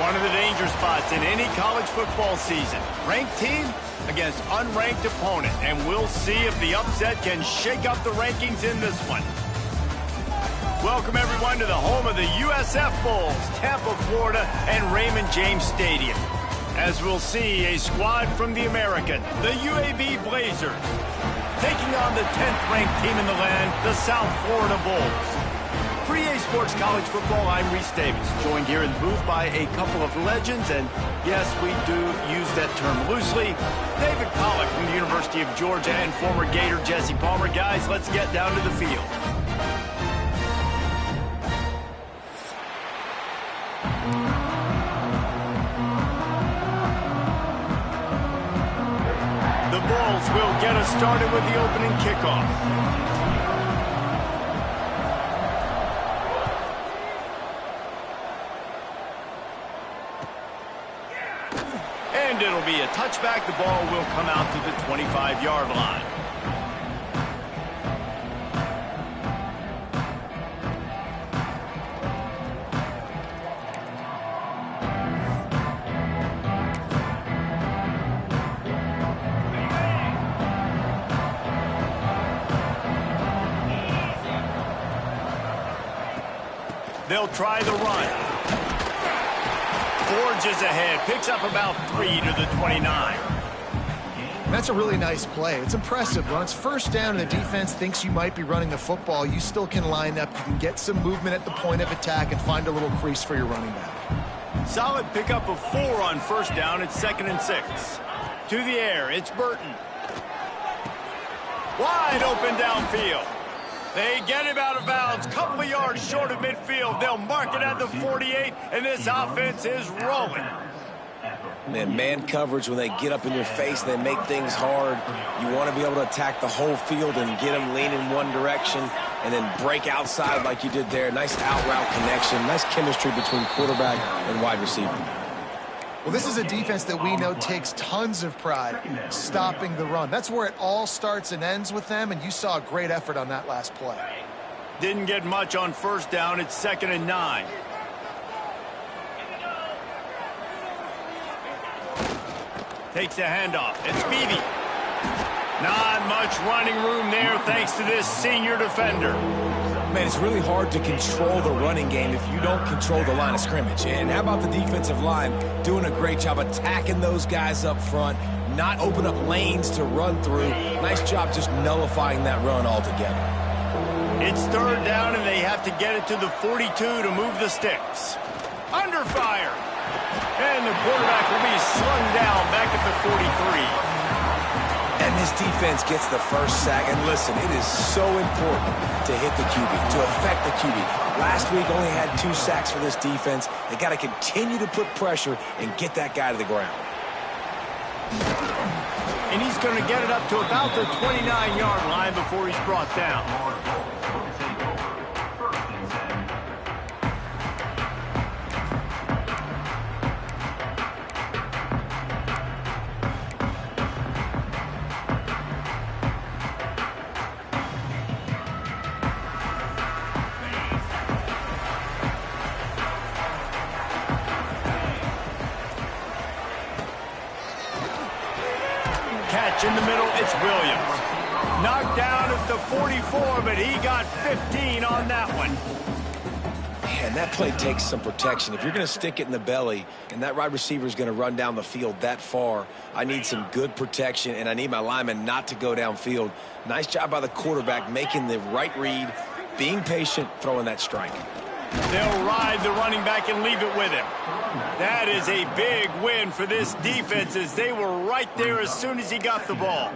One of the danger spots in any college football season. Ranked team against unranked opponent. And we'll see if the upset can shake up the rankings in this one. Welcome, everyone, to the home of the USF Bulls, Tampa, Florida, and Raymond James Stadium. As we'll see, a squad from the American, the UAB Blazers, taking on the 10th-ranked team in the land, the South Florida Bulls. For EA Sports College Football, I'm Reese Davis, joined here in the booth by a couple of legends, and yes, we do use that term loosely. David Pollack from the University of Georgia and former Gator Jesse Palmer. Guys, let's get down to the field. The Bulls will get us started with the opening kickoff. And it'll be a touchback. The ball will come out to the 25-yard line. They'll try the run. Forges ahead, picks up about 3 to the 29. That's a really nice play. It's impressive. When it's first down and the defense thinks you might be running the football, you still can line up. You can get some movement at the point of attack and find a little crease for your running back. Solid pickup of 4 on first down. It's 2nd and 6. To the air, it's Burton. Wide open downfield. They get him out of bounds, couple of yards short of midfield. They'll mark it at the 48, and this offense is rolling. Man coverage, when they get up in your face, they make things hard. You want to be able to attack the whole field and get them leaning one direction and then break outside like you did there. Nice out route connection, nice chemistry between quarterback and wide receiver. Well, this is a defense that we know takes tons of pride stopping the run. That's where it all starts and ends with them, and you saw a great effort on that last play. Didn't get much on first down. It's 2nd and 9. Takes the handoff. It's Beebe. Not much running room there thanks to this senior defender. Man, it's really hard to control the running game if you don't control the line of scrimmage. And how about the defensive line doing a great job attacking those guys up front, not open up lanes to run through. Nice job just nullifying that run altogether. It's 3rd down, and they have to get it to the 42 to move the sticks. Under fire. And the quarterback will be slung down back at the 43. And this defense gets the first sack. And listen, it is so important to hit the QB, to affect the QB. Last week only had 2 sacks for this defense. They got to continue to put pressure and get that guy to the ground. And he's going to get it up to about the 29-yard line before he's brought down. Catch in the middle, it's Williams. Knocked down at the 44, but he got 15 on that one. Man, that play takes some protection. If you're going to stick it in the belly and that wide receiver is going to run down the field that far, I need some good protection, and I need my lineman not to go downfield. Nice job by the quarterback making the right read, being patient, throwing that strike. They'll ride the running back and leave it with him. That is a big win for this defense as they were right there as soon as he got the ball.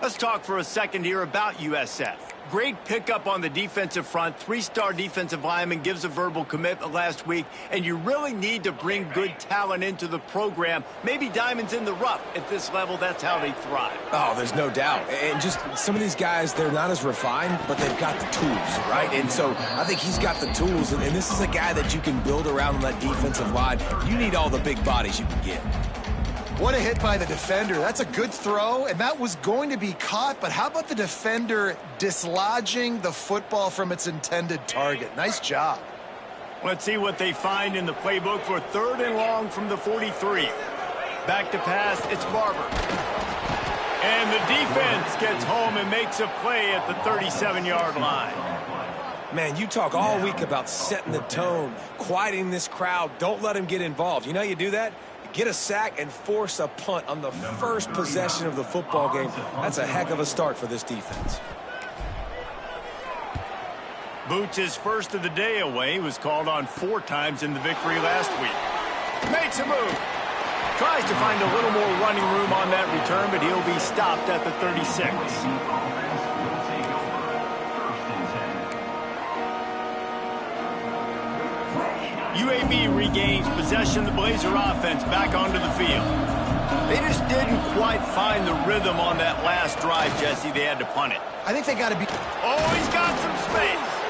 Let's talk for a second here about USF. Great pickup on the defensive front. 3-star defensive lineman gives a verbal commitment last week, and you really need to bring good talent into the program. Maybe diamonds in the rough. At this level, that's how they thrive. Oh, there's no doubt. And just some of these guys, they're not as refined, but they've got the tools, right? And so I think he's got the tools, and this is a guy that you can build around on that defensive line. You need all the big bodies you can get. What a hit by the defender. That's a good throw, and that was going to be caught, but how about the defender dislodging the football from its intended target? Nice job. Let's see what they find in the playbook for 3rd and long from the 43. Back to pass, it's Barber. And the defense gets home and makes a play at the 37-yard line. Man, you talk all week about setting the tone, quieting this crowd. Don't let them get involved. You know how you do that? Get a sack and force a punt on the first possession of the football game. That's a heck of a start for this defense. Boots, his first of the day away, he was called on 4 times in the victory last week. Makes a move. Tries to find a little more running room on that return, but he'll be stopped at the 36. UAB regains possession of the Blazer offense back onto the field. They just didn't quite find the rhythm on that last drive, Jesse. They had to punt it. I think they got to be... Oh, he's got some space.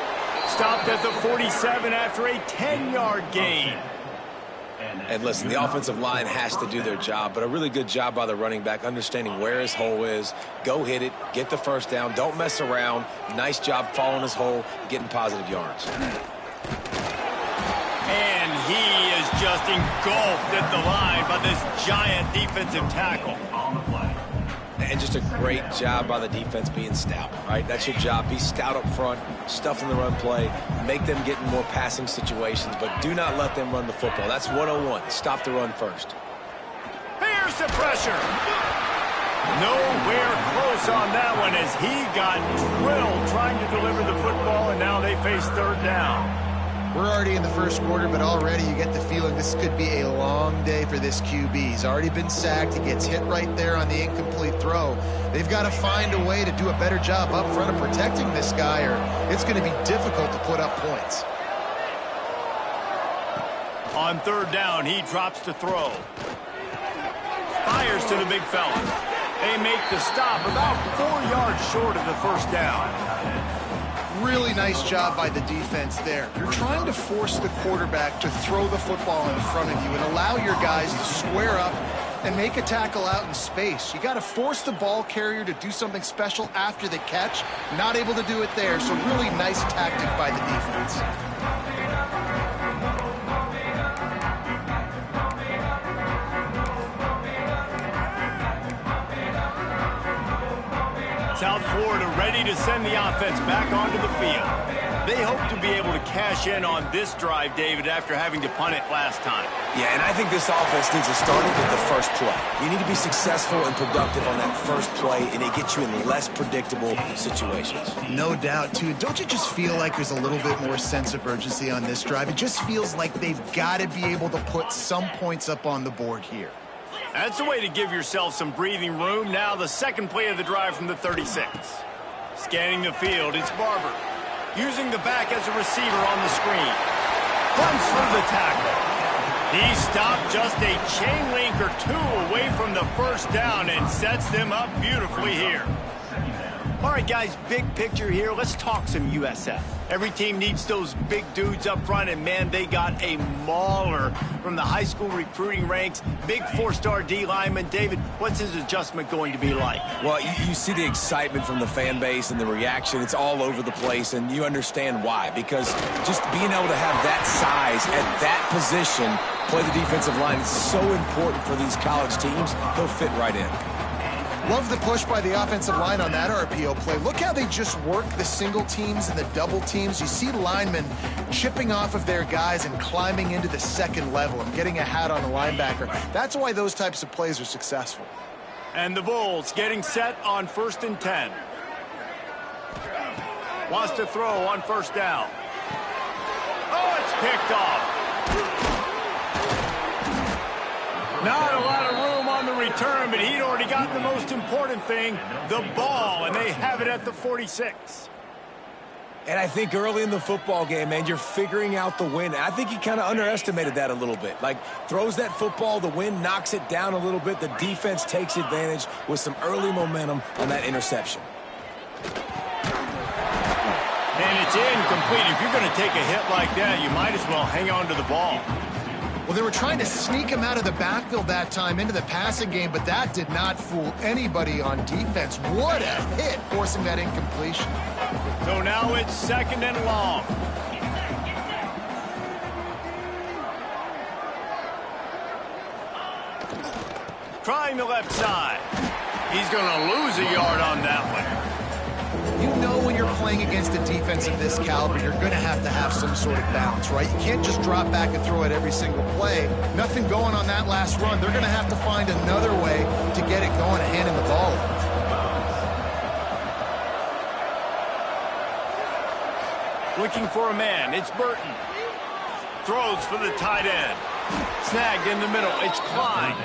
Stopped at the 47 after a 10-yard gain. And listen, the offensive line has to do their job, but a really good job by the running back, understanding where his hole is. Go hit it, get the first down, don't mess around. Nice job following his hole, getting positive yards. And he is just engulfed at the line by this giant defensive tackle. And just a great job by the defense being stout, right? That's your job. Be stout up front, stuff in the run play, make them get in more passing situations, but do not let them run the football. That's 101. Stop the run first. Here's the pressure. Nowhere close on that one as he got drilled trying to deliver the football, and now they face 3rd down. We're already in the first quarter, but already you get the feeling this could be a long day for this QB. He's already been sacked. He gets hit right there on the incomplete throw. They've got to find a way to do a better job up front of protecting this guy, or it's going to be difficult to put up points. On 3rd down, he drops to throw. Fires to the big fella. They make the stop about 4 yards short of the first down. Really nice job by the defense there. You're trying to force the quarterback to throw the football in front of you and allow your guys to square up and make a tackle out in space. You got to force the ball carrier to do something special after the catch. Not able to do it there, so really nice tactic by the defense. South Florida ready to send the offense back onto the field. They hope to be able to cash in on this drive, David, after having to punt it last time. Yeah, and I think this offense needs to start with the first play. You need to be successful and productive on that first play, and it gets you in less predictable situations. No doubt, too. Don't you just feel like there's a little bit more sense of urgency on this drive? It just feels like they've got to be able to put some points up on the board here. That's a way to give yourself some breathing room. Now the second play of the drive from the 36. Scanning the field, it's Barber. Using the back as a receiver on the screen. Runs through the tackle. He stopped just a chain link or 2 away from the first down and sets them up beautifully here. All right, guys, big picture here. Let's talk some USF. Every team needs those big dudes up front, and, man, they got a mauler from the high school recruiting ranks. Big 4-star D lineman. David, what's his adjustment going to be like? Well, you see the excitement from the fan base and the reaction. It's all over the place, and you understand why. Because just being able to have that size at that position, play the defensive line, is so important for these college teams. He'll fit right in. Love the push by the offensive line on that RPO play. Look how they just work the single teams and the double teams. You see linemen chipping off of their guys and climbing into the second level and getting a hat on the linebacker. That's why those types of plays are successful. And the Bulls getting set on 1st and 10. Wants to throw on 1st down. Oh, it's picked off. Not a lot of room on the return, but he'd already got the most important thing, the ball, and they have it at the 46. And I think early in the football game, man, you're figuring out the wind. I think he kind of underestimated that a little bit. Like, throws that football, the wind knocks it down a little bit. The defense takes advantage with some early momentum on that interception. And it's incomplete. If you're going to take a hit like that, you might as well hang on to the ball. Well, they were trying to sneak him out of the backfield that time into the passing game, but that did not fool anybody on defense. What a hit, forcing that incompletion. So now it's 2nd and long. Trying the left side. He's going to lose a yard on that one. You know when you're playing against a defense of this caliber, you're going to have some sort of balance, right? You can't just drop back and throw it every single play. Nothing going on that last run. They're going to have to find another way to get it going and handing the ball off. Looking for a man. It's Burton. Throws for the tight end. Snagged in the middle. It's Klein.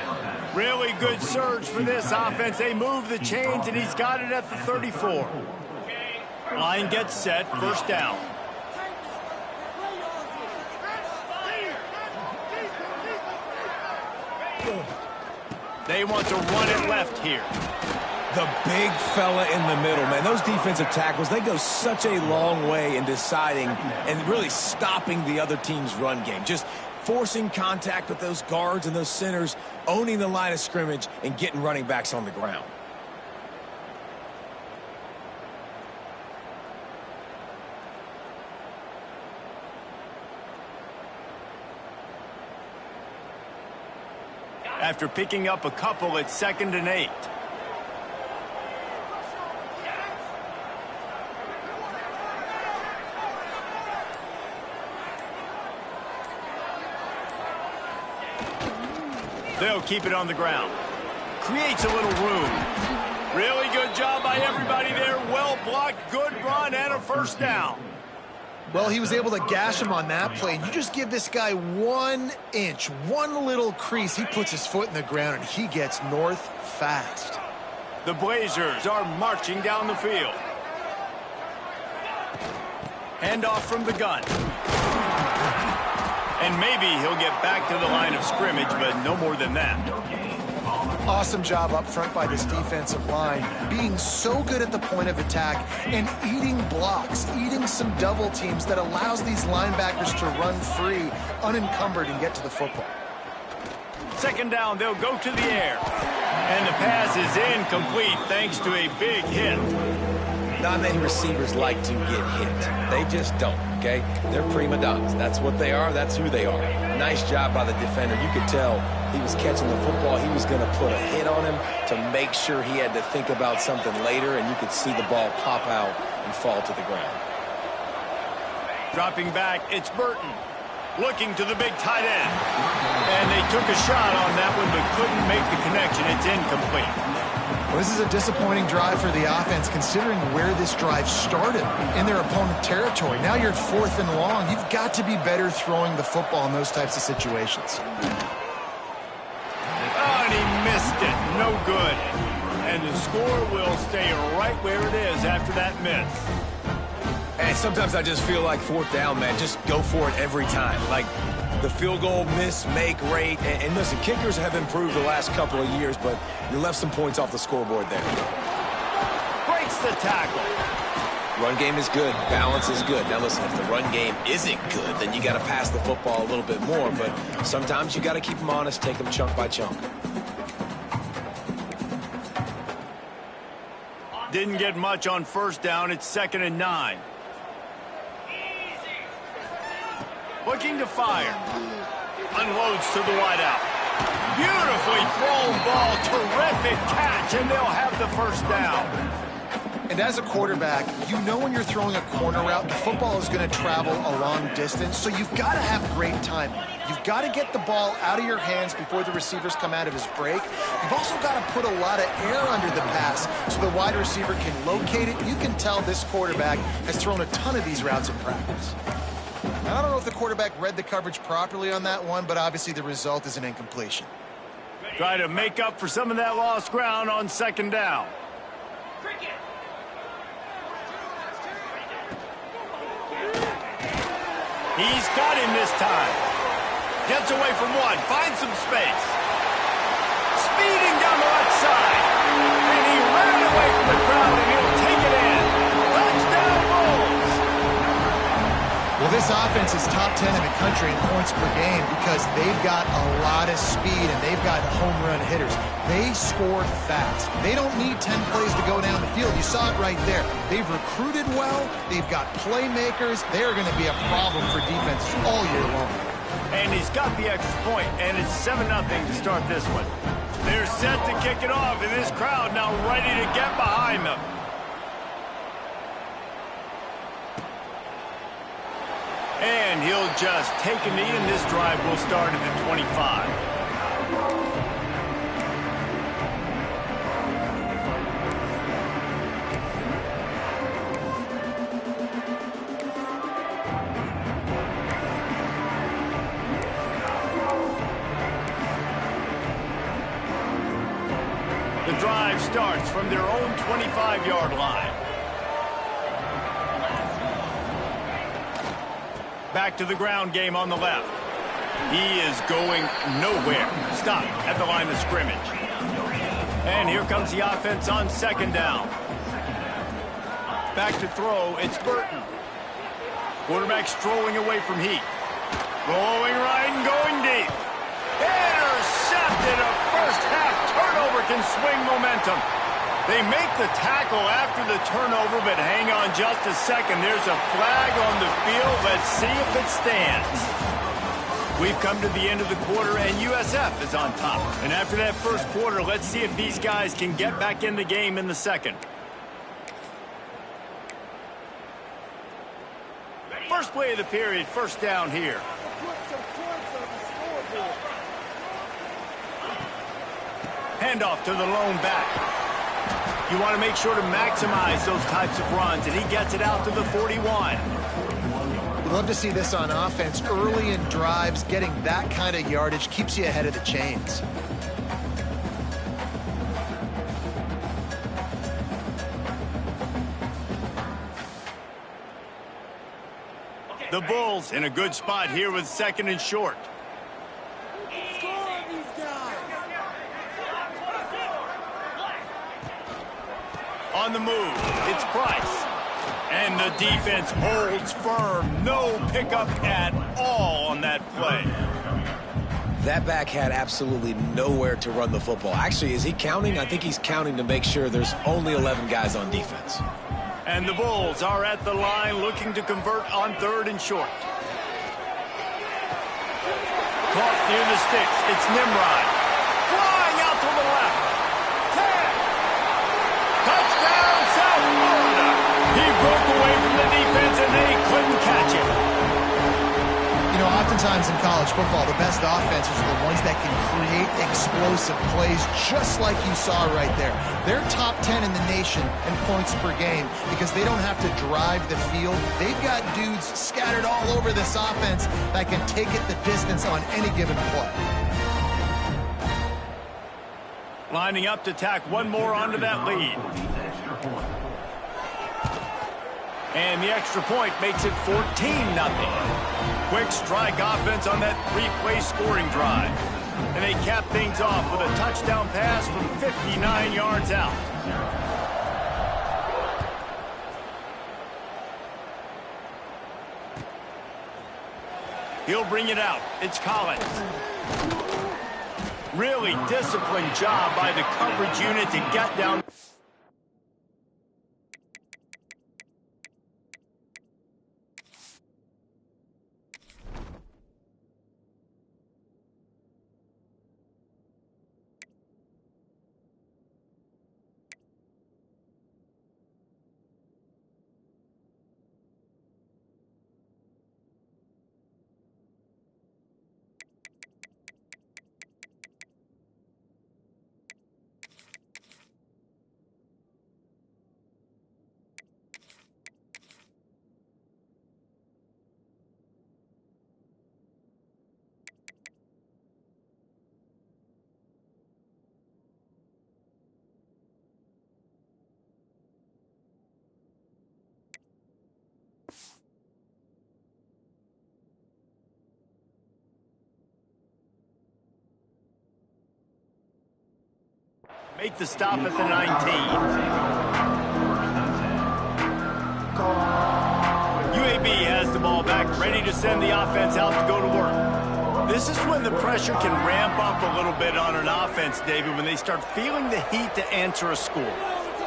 Really good surge for this offense. They move the chains, and he's got it at the 34. Line gets set. First down. They want to run it left here. The big fella in the middle, man. Those defensive tackles, they go such a long way in deciding and really stopping the other team's run game. Just forcing contact with those guards and those centers, owning the line of scrimmage, and getting running backs on the ground. After picking up a couple, it's 2nd and 8. They'll keep it on the ground. Creates a little room. Really good job by everybody there. Well blocked, good run, and a first down. Well, he was able to gash him on that play. You just give this guy 1 inch, one little crease. He puts his foot in the ground, and he gets north fast. The Blazers are marching down the field. Handoff from the gun. And maybe he'll get back to the line of scrimmage, but no more than that. Awesome job up front by this defensive line, being so good at the point of attack and eating blocks, eating some double teams that allows these linebackers to run free, unencumbered, and get to the football. 2nd down, they'll go to the air. And the pass is incomplete thanks to a big hit. Not many receivers like to get hit. They just don't, okay? They're prima donnas. That's what they are. That's who they are. Nice job by the defender. You could tell he was catching the football. He was going to put a hit on him to make sure he had to think about something later, and you could see the ball pop out and fall to the ground. Dropping back, it's Burton. Looking to the big tight end. And they took a shot on that one, but couldn't make the connection. It's incomplete. Well, this is a disappointing drive for the offense, considering where this drive started in their opponent territory. Now you're at 4th and long. You've got to be better throwing the football in those types of situations. Oh, and he missed it. No good. And the score will stay right where it is after that miss. And sometimes I just feel like 4th down, man. Just go for it every time. Like the field goal miss-make rate. And listen, kickers have improved the last couple of years, but you left some points off the scoreboard there. Breaks the tackle. Run game is good. Balance is good. Now, listen, if the run game isn't good, then you got to pass the football a little bit more. But sometimes you got to keep them honest, take them chunk by chunk. Didn't get much on 1st down. It's 2nd and 9. Looking to fire. Unloads to the wideout. Beautifully thrown ball. Terrific catch, and they'll have the first down. And as a quarterback, you know when you're throwing a corner route, the football is going to travel a long distance, so you've got to have great timing. You've got to get the ball out of your hands before the receivers come out of his break. You've also got to put a lot of air under the pass so the wide receiver can locate it. You can tell this quarterback has thrown a ton of these routes in practice. Now, I don't know if the quarterback read the coverage properly on that one, but obviously the result is an incompletion. Try to make up for some of that lost ground on 2nd down. He's got him this time. Gets away from one. Finds some space. Speeding down the left side. And he ran away from the crowd, and he'll take it in. Touchdown Bulls. Well, this offense is top 10 in the country in points per game because they've got a lot of speed and they've got home run hitters. They score fast. They don't need 10 plays to go down the field. You saw it right there. They've recruited well. They've got playmakers. They're going to be a problem for defenses all year long. And his He's got the extra point, and it's 7-0 to start this one. They're set to kick it off, and this crowd now ready to get behind them. And he'll just take a knee, and this drive will start at the 25. The drive starts from their own 25-yard line. Back to the ground game on the left. He is going nowhere. Stop at the line of scrimmage. And here comes the offense on second down. Back to throw, it's Burton. Quarterback strolling away from Heat. Rolling right and going deep. Intercepted. A first half turnover can swing momentum. They make the tackle after the turnover, but hang on just a second. There's a flag on the field. Let's see if it stands. We've come to the end of the quarter, and USF is on top. And after that first quarter, let's see if these guys can get back in the game in the second. First play of the period, first down here. Handoff to the lone back. You want to make sure to maximize those types of runs, and he gets it out to the 41. We'd love to see this on offense. Early in drives, getting that kind of yardage keeps you ahead of the chains. The Bulls in a good spot here with second and short. On the move, it's Price. And the defense holds firm. No pickup at all on that play. That back had absolutely nowhere to run the football. Actually, is he counting? I think he's counting to make sure there's only 11 guys on defense. And the Bulls are at the line looking to convert on third and short. Caught near the sticks. It's Nimrod. Flying out to the left. 10. Touchdown, South Florida. He broke away from the defense, and they couldn't catch it. You know, oftentimes in college football, the best offenses are the ones that can create explosive plays, just like you saw right there. They're top 10 in the nation in points per game because they don't have to drive the field. They've got dudes scattered all over this offense that can take it the distance on any given play. Lining up to tack one more onto that lead. And the extra point makes it 14-0. Quick strike offense on that three-play scoring drive. And they cap things off with a touchdown pass from 59 yards out. He'll bring it out. It's Collins. Really disciplined job by the coverage unit to get down. Make the stop at the 19. UAB has the ball back, ready to send the offense out to go to work. This is when the pressure can ramp up a little bit on an offense, David, when they start feeling the heat to answer a score.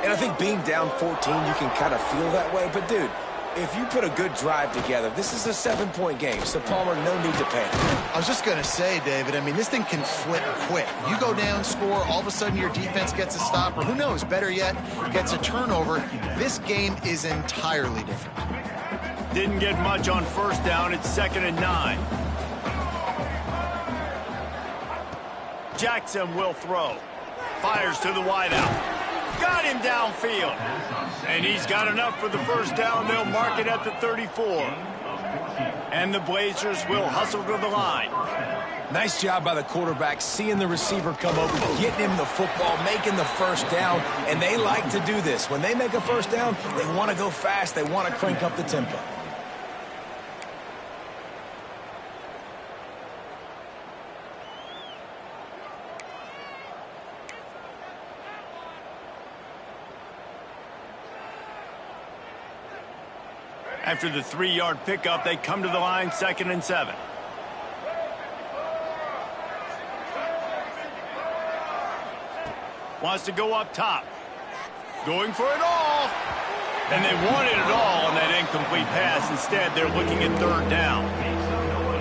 And I think being down 14, you can kind of feel that way. But, dude, If you put a good drive together, this is a 7-point game, so Palmer, no need to panic. I was just going to say, David, I mean, this thing can flip quick. You go down, score, all of a sudden your defense gets a stop, or who knows, better yet, gets a turnover. This game is entirely different. Didn't get much on first down. It's 2nd and 9. Jackson will throw. Fires to the wideout. Got him downfield. And he's got enough for the first down. They'll mark it at the 34. And the Blazers will hustle to the line. Nice job by the quarterback, seeing the receiver come over, getting him the football, making the first down. And they like to do this. When they make a first down, they want to go fast. They want to crank up the tempo. After the 3-yard pickup, they come to the line, 2nd and 7. Wants to go up top. Going for it all. And they wanted it all on that incomplete pass. Instead, they're looking at 3rd down.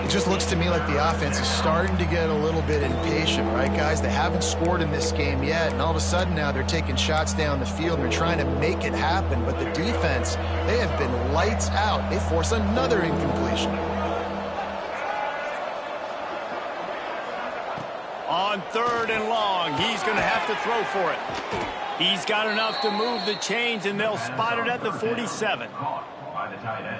It just looks to me like the offense is starting to get a little bit impatient, right, guys? They haven't scored in this game yet, and all of a sudden now they're taking shots down the field. They're trying to make it happen, but the defense, they have been lights out. They force another incompletion. On 3rd and long, he's going to have to throw for it. He's got enough to move the chains, and they'll spot it at the 47.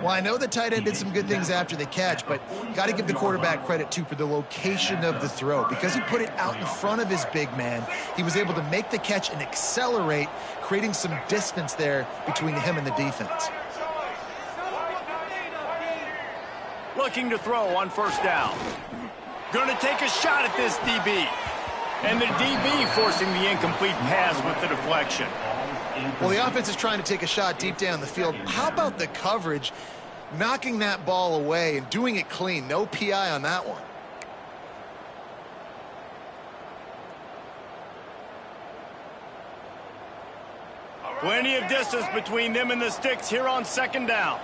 Well, I know the tight end did some good things after the catch, but got to give the quarterback credit, too, for the location of the throw. Because he put it out in front of his big man, he was able to make the catch and accelerate, creating some distance there between him and the defense. Looking to throw on first down. Going to take a shot at this DB. And the DB forcing the incomplete pass with the deflection. Well, the offense is trying to take a shot deep down the field. How about the coverage, knocking that ball away and doing it clean? No PI on that one. Plenty of distance between them and the sticks here on 2nd down.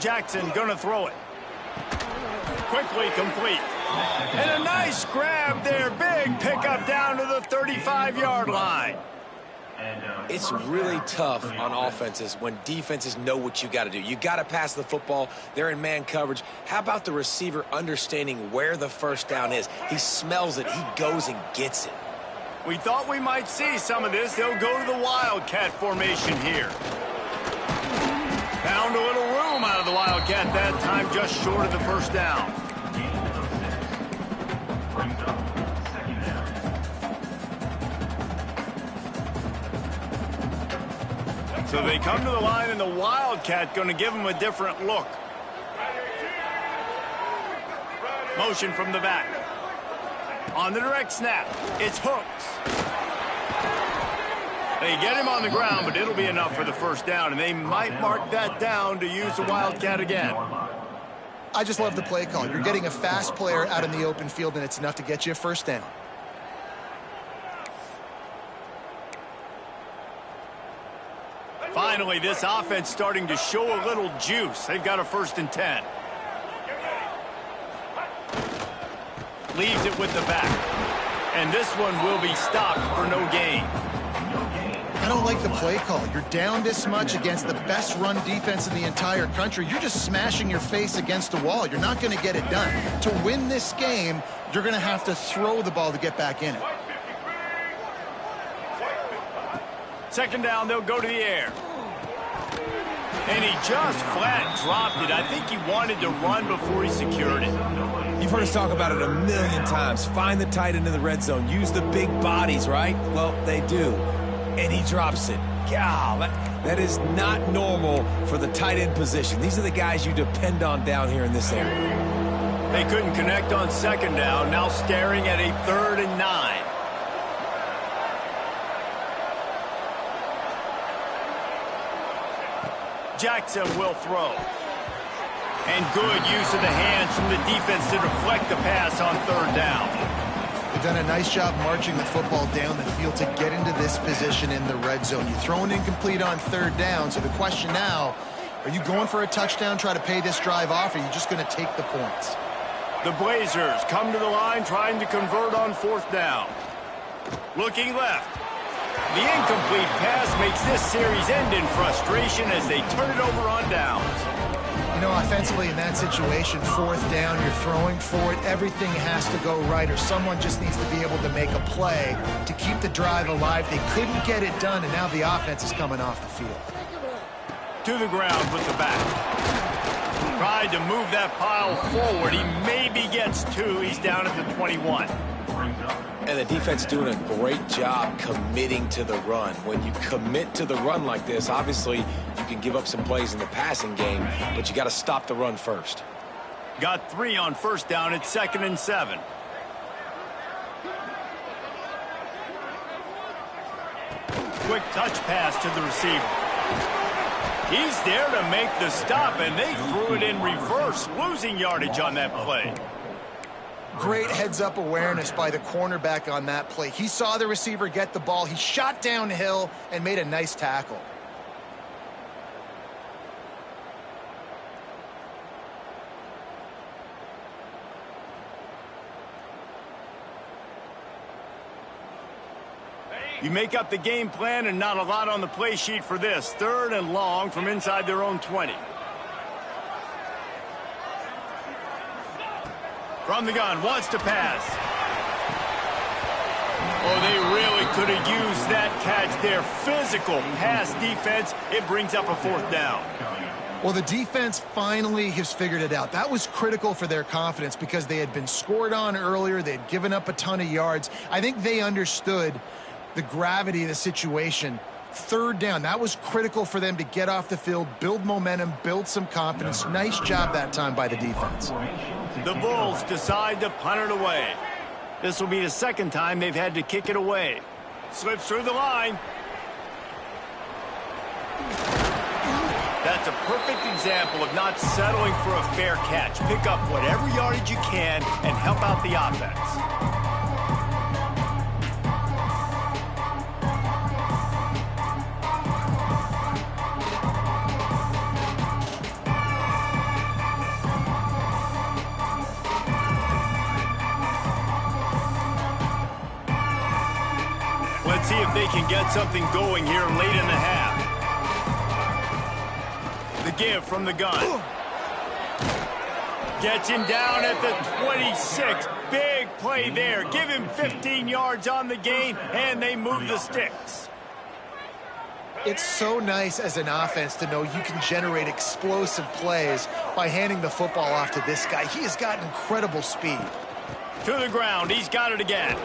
Jackson going to throw it. Quickly complete. And a nice grab there. Big pickup down to the 35-yard line. It's really tough on offenses when defenses know what you got to do. You got to pass the football. They're in man coverage. How about the receiver understanding where the first down is? He smells it. He goes and gets it. We thought we might see some of this. They'll go to the Wildcat formation here. Found a little room out of the Wildcat that time, just short of the first down. So they come to the line, and the Wildcat going to give them a different look. Motion from the back. On the direct snap, it's Hooks. They get him on the ground, but it'll be enough for the first down, and they might mark that down to use the Wildcat again. I just love the play call. You're getting a fast player out in the open field, and it's enough to get you a first down. Finally, this offense starting to show a little juice. They've got a 1st and 10. Leaves it with the back. And this one will be stopped for no gain. I don't like the play call. You're down this much against the best run defense in the entire country. You're just smashing your face against a wall. You're not going to get it done. To win this game, you're going to have to throw the ball to get back in it. 2nd down, they'll go to the air. And he just flat dropped it. I think he wanted to run before he secured it. You've heard us talk about it a million times. Find the tight end in the red zone. Use the big bodies, right? Well, they do. And he drops it. God, that is not normal for the tight end position. These are the guys you depend on down here in this area. They couldn't connect on 2nd down. Now staring at a 3rd and 9. Jackson will throw. And good use of the hands from the defense to deflect the pass on 3rd down. They've done a nice job marching the football down the field to get into this position in the red zone. You throw an incomplete on third down, so the question now, are you going for a touchdown, try to pay this drive off, or are you just going to take the points? The Blazers come to the line trying to convert on fourth down. Looking left. The incomplete pass makes this series end in frustration as they turn it over on downs. You know, offensively in that situation, fourth down, you're throwing for it, everything has to go right, or someone just needs to be able to make a play to keep the drive alive. They couldn't get it done, and now the offense is coming off the field. To the ground with the back. Tried to move that pile forward. He maybe gets two. He's down at the 21. And the defense doing a great job committing to the run. When you commit to the run like this, obviously you can give up some plays in the passing game, but you got to stop the run first. Got 3 on first down. It's 2nd and 7. Quick touch pass to the receiver. He's there to make the stop, and they threw it in reverse, losing yardage on that play. Great heads-up awareness by the cornerback on that play. He saw the receiver get the ball. He shot downhill and made a nice tackle. You make up the game plan and not a lot on the play sheet for this. 3rd and long from inside their own 20. From the gun, wants to pass. Oh, they really could have used that catch there. Physical pass defense. It brings up a 4th down. Well, the defense finally has figured it out. That was critical for their confidence because they had been scored on earlier. They had given up a ton of yards. I think they understood the gravity of the situation. 3rd down, that was critical for them to get off the field, build momentum, build some confidence. Nice job that time by the defense. The Bulls decide to punt it away. This will be the 2nd time they've had to kick it away. Slips through the line. That's a perfect example of not settling for a fair catch. Pick up whatever yardage you can and help out the offense. Let's see if they can get something going here late in the half. The give from the gun. Gets him down at the 26. Big play there. Give him 15 yards on the gain, and they move the sticks. It's so nice as an offense to know you can generate explosive plays by handing the football off to this guy. He has got incredible speed. To the ground. He's got it again.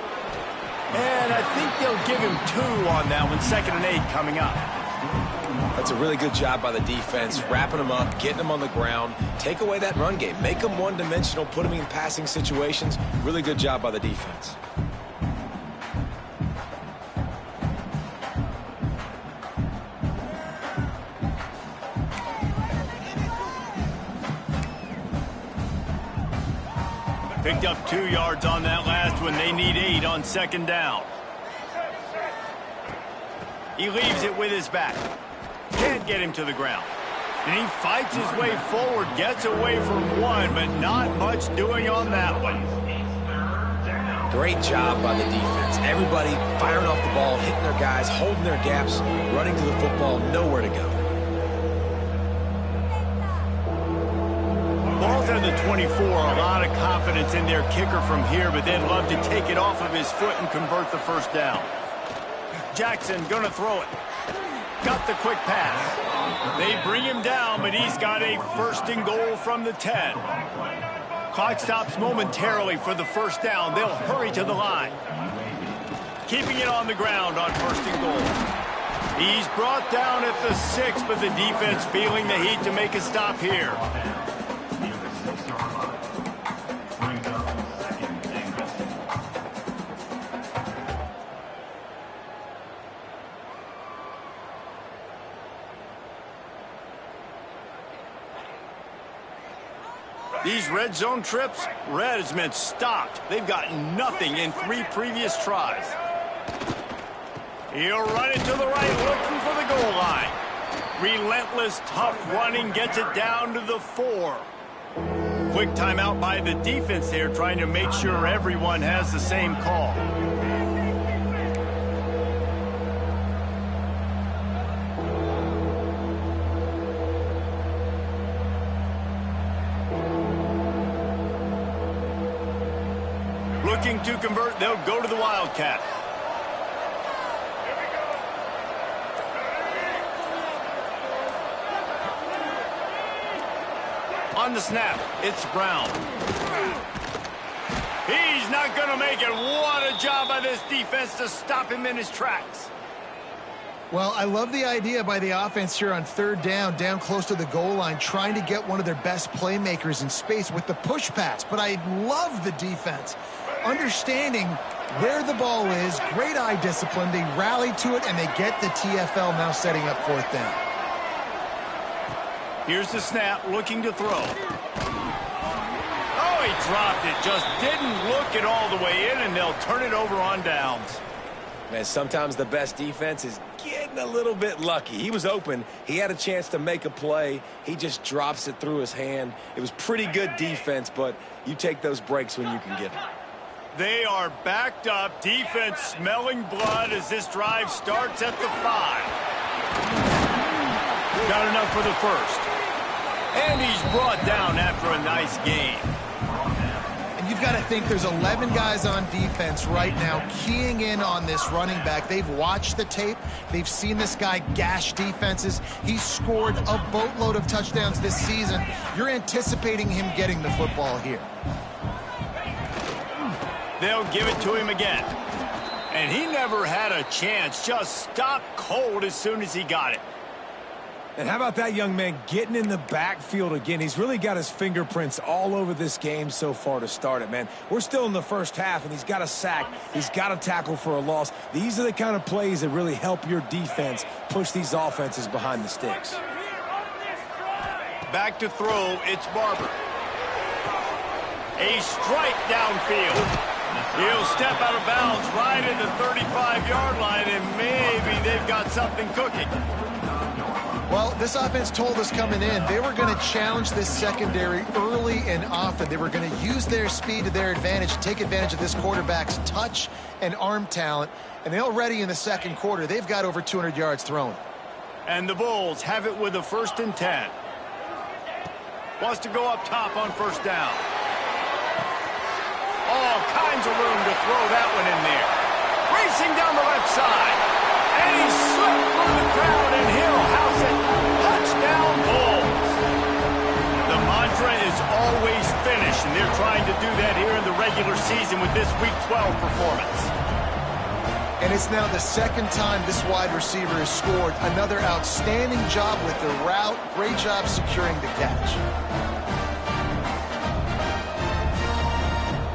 And I think they'll give him 2 on that one. 2nd and 8 coming up. That's a really good job by the defense, wrapping them up, getting them on the ground. Take away that run game. Make them one-dimensional, put them in passing situations. Really good job by the defense. Picked up 2 yards on that last one. They need 8 on 2nd down. He leaves it with his back. Can't get him to the ground. And he fights his way forward, gets away from one, but not much doing on that one. Great job by the defense. Everybody firing off the ball, hitting their guys, holding their gaps, running to the football, nowhere to go. Both at the 24, a lot of confidence in their kicker from here, but they'd love to take it off of his foot and convert the 1st down. Jackson gonna throw it. Got the quick pass. They bring him down, but he's got a 1st and goal from the 10. Clock stops momentarily for the 1st down. They'll hurry to the line. Keeping it on the ground on 1st and goal. He's brought down at the 6, but the defense feeling the heat to make a stop here. These red zone trips, red has meant stopped. They've got nothing in 3 previous tries. He'll run it to the right, looking for the goal line. Relentless, tough running gets it down to the 4. Quick timeout by the defense there, trying to make sure everyone has the same call. Looking to convert, they'll go to the Wildcat. On the snap, it's Brown. He's not going to make it. What a job by this defense to stop him in his tracks. Well, I love the idea by the offense here on 3rd down close to the goal line, trying to get one of their best playmakers in space with the push pass. But I love the defense. Understanding where the ball is, great eye discipline. They rally to it, and they get the TFL now setting up 4th down. Here's the snap, looking to throw. Oh, he dropped it. Just didn't look it all the way in, and they'll turn it over on downs. Man, sometimes the best defense is getting a little bit lucky. He was open. He had a chance to make a play. He just drops it through his hand. It was pretty good defense, but you take those breaks when you can get them. They are backed up. Defense smelling blood as this drive starts at the 5. Got enough for the first. And he's brought down after a nice gain. And you've got to think there's 11 guys on defense right now keying in on this running back. They've watched the tape. They've seen this guy gash defenses. He's scored a boatload of touchdowns this season. You're anticipating him getting the football here. They'll give it to him again. And he never had a chance. Just stopped cold as soon as he got it. And how about that young man getting in the backfield again? He's really got his fingerprints all over this game so far to start it, man. We're still in the first half, and he's got a sack. He's got a tackle for a loss. These are the kind of plays that really help your defense push these offenses behind the sticks. Back to throw, it's Barber. A strike downfield. He'll step out of bounds right at the 35-yard line, and maybe they've got something cooking. Well, this offense told us coming in they were going to challenge this secondary early and often. They were going to use their speed to their advantage, take advantage of this quarterback's touch and arm talent. And already in the second quarter, they've got over 200 yards thrown. And the Bulls have it with a 1st and 10. Wants to go up top on 1st down. All kinds of room to throw that one in there. Racing down the left side. And he slipped through the crowd, and he'll house it. Touchdown, Bulls. The mantra is always finish, and they're trying to do that here in the regular season with this Week 12 performance. And it's now the 2nd time this wide receiver has scored. Another outstanding job with the route. Great job securing the catch.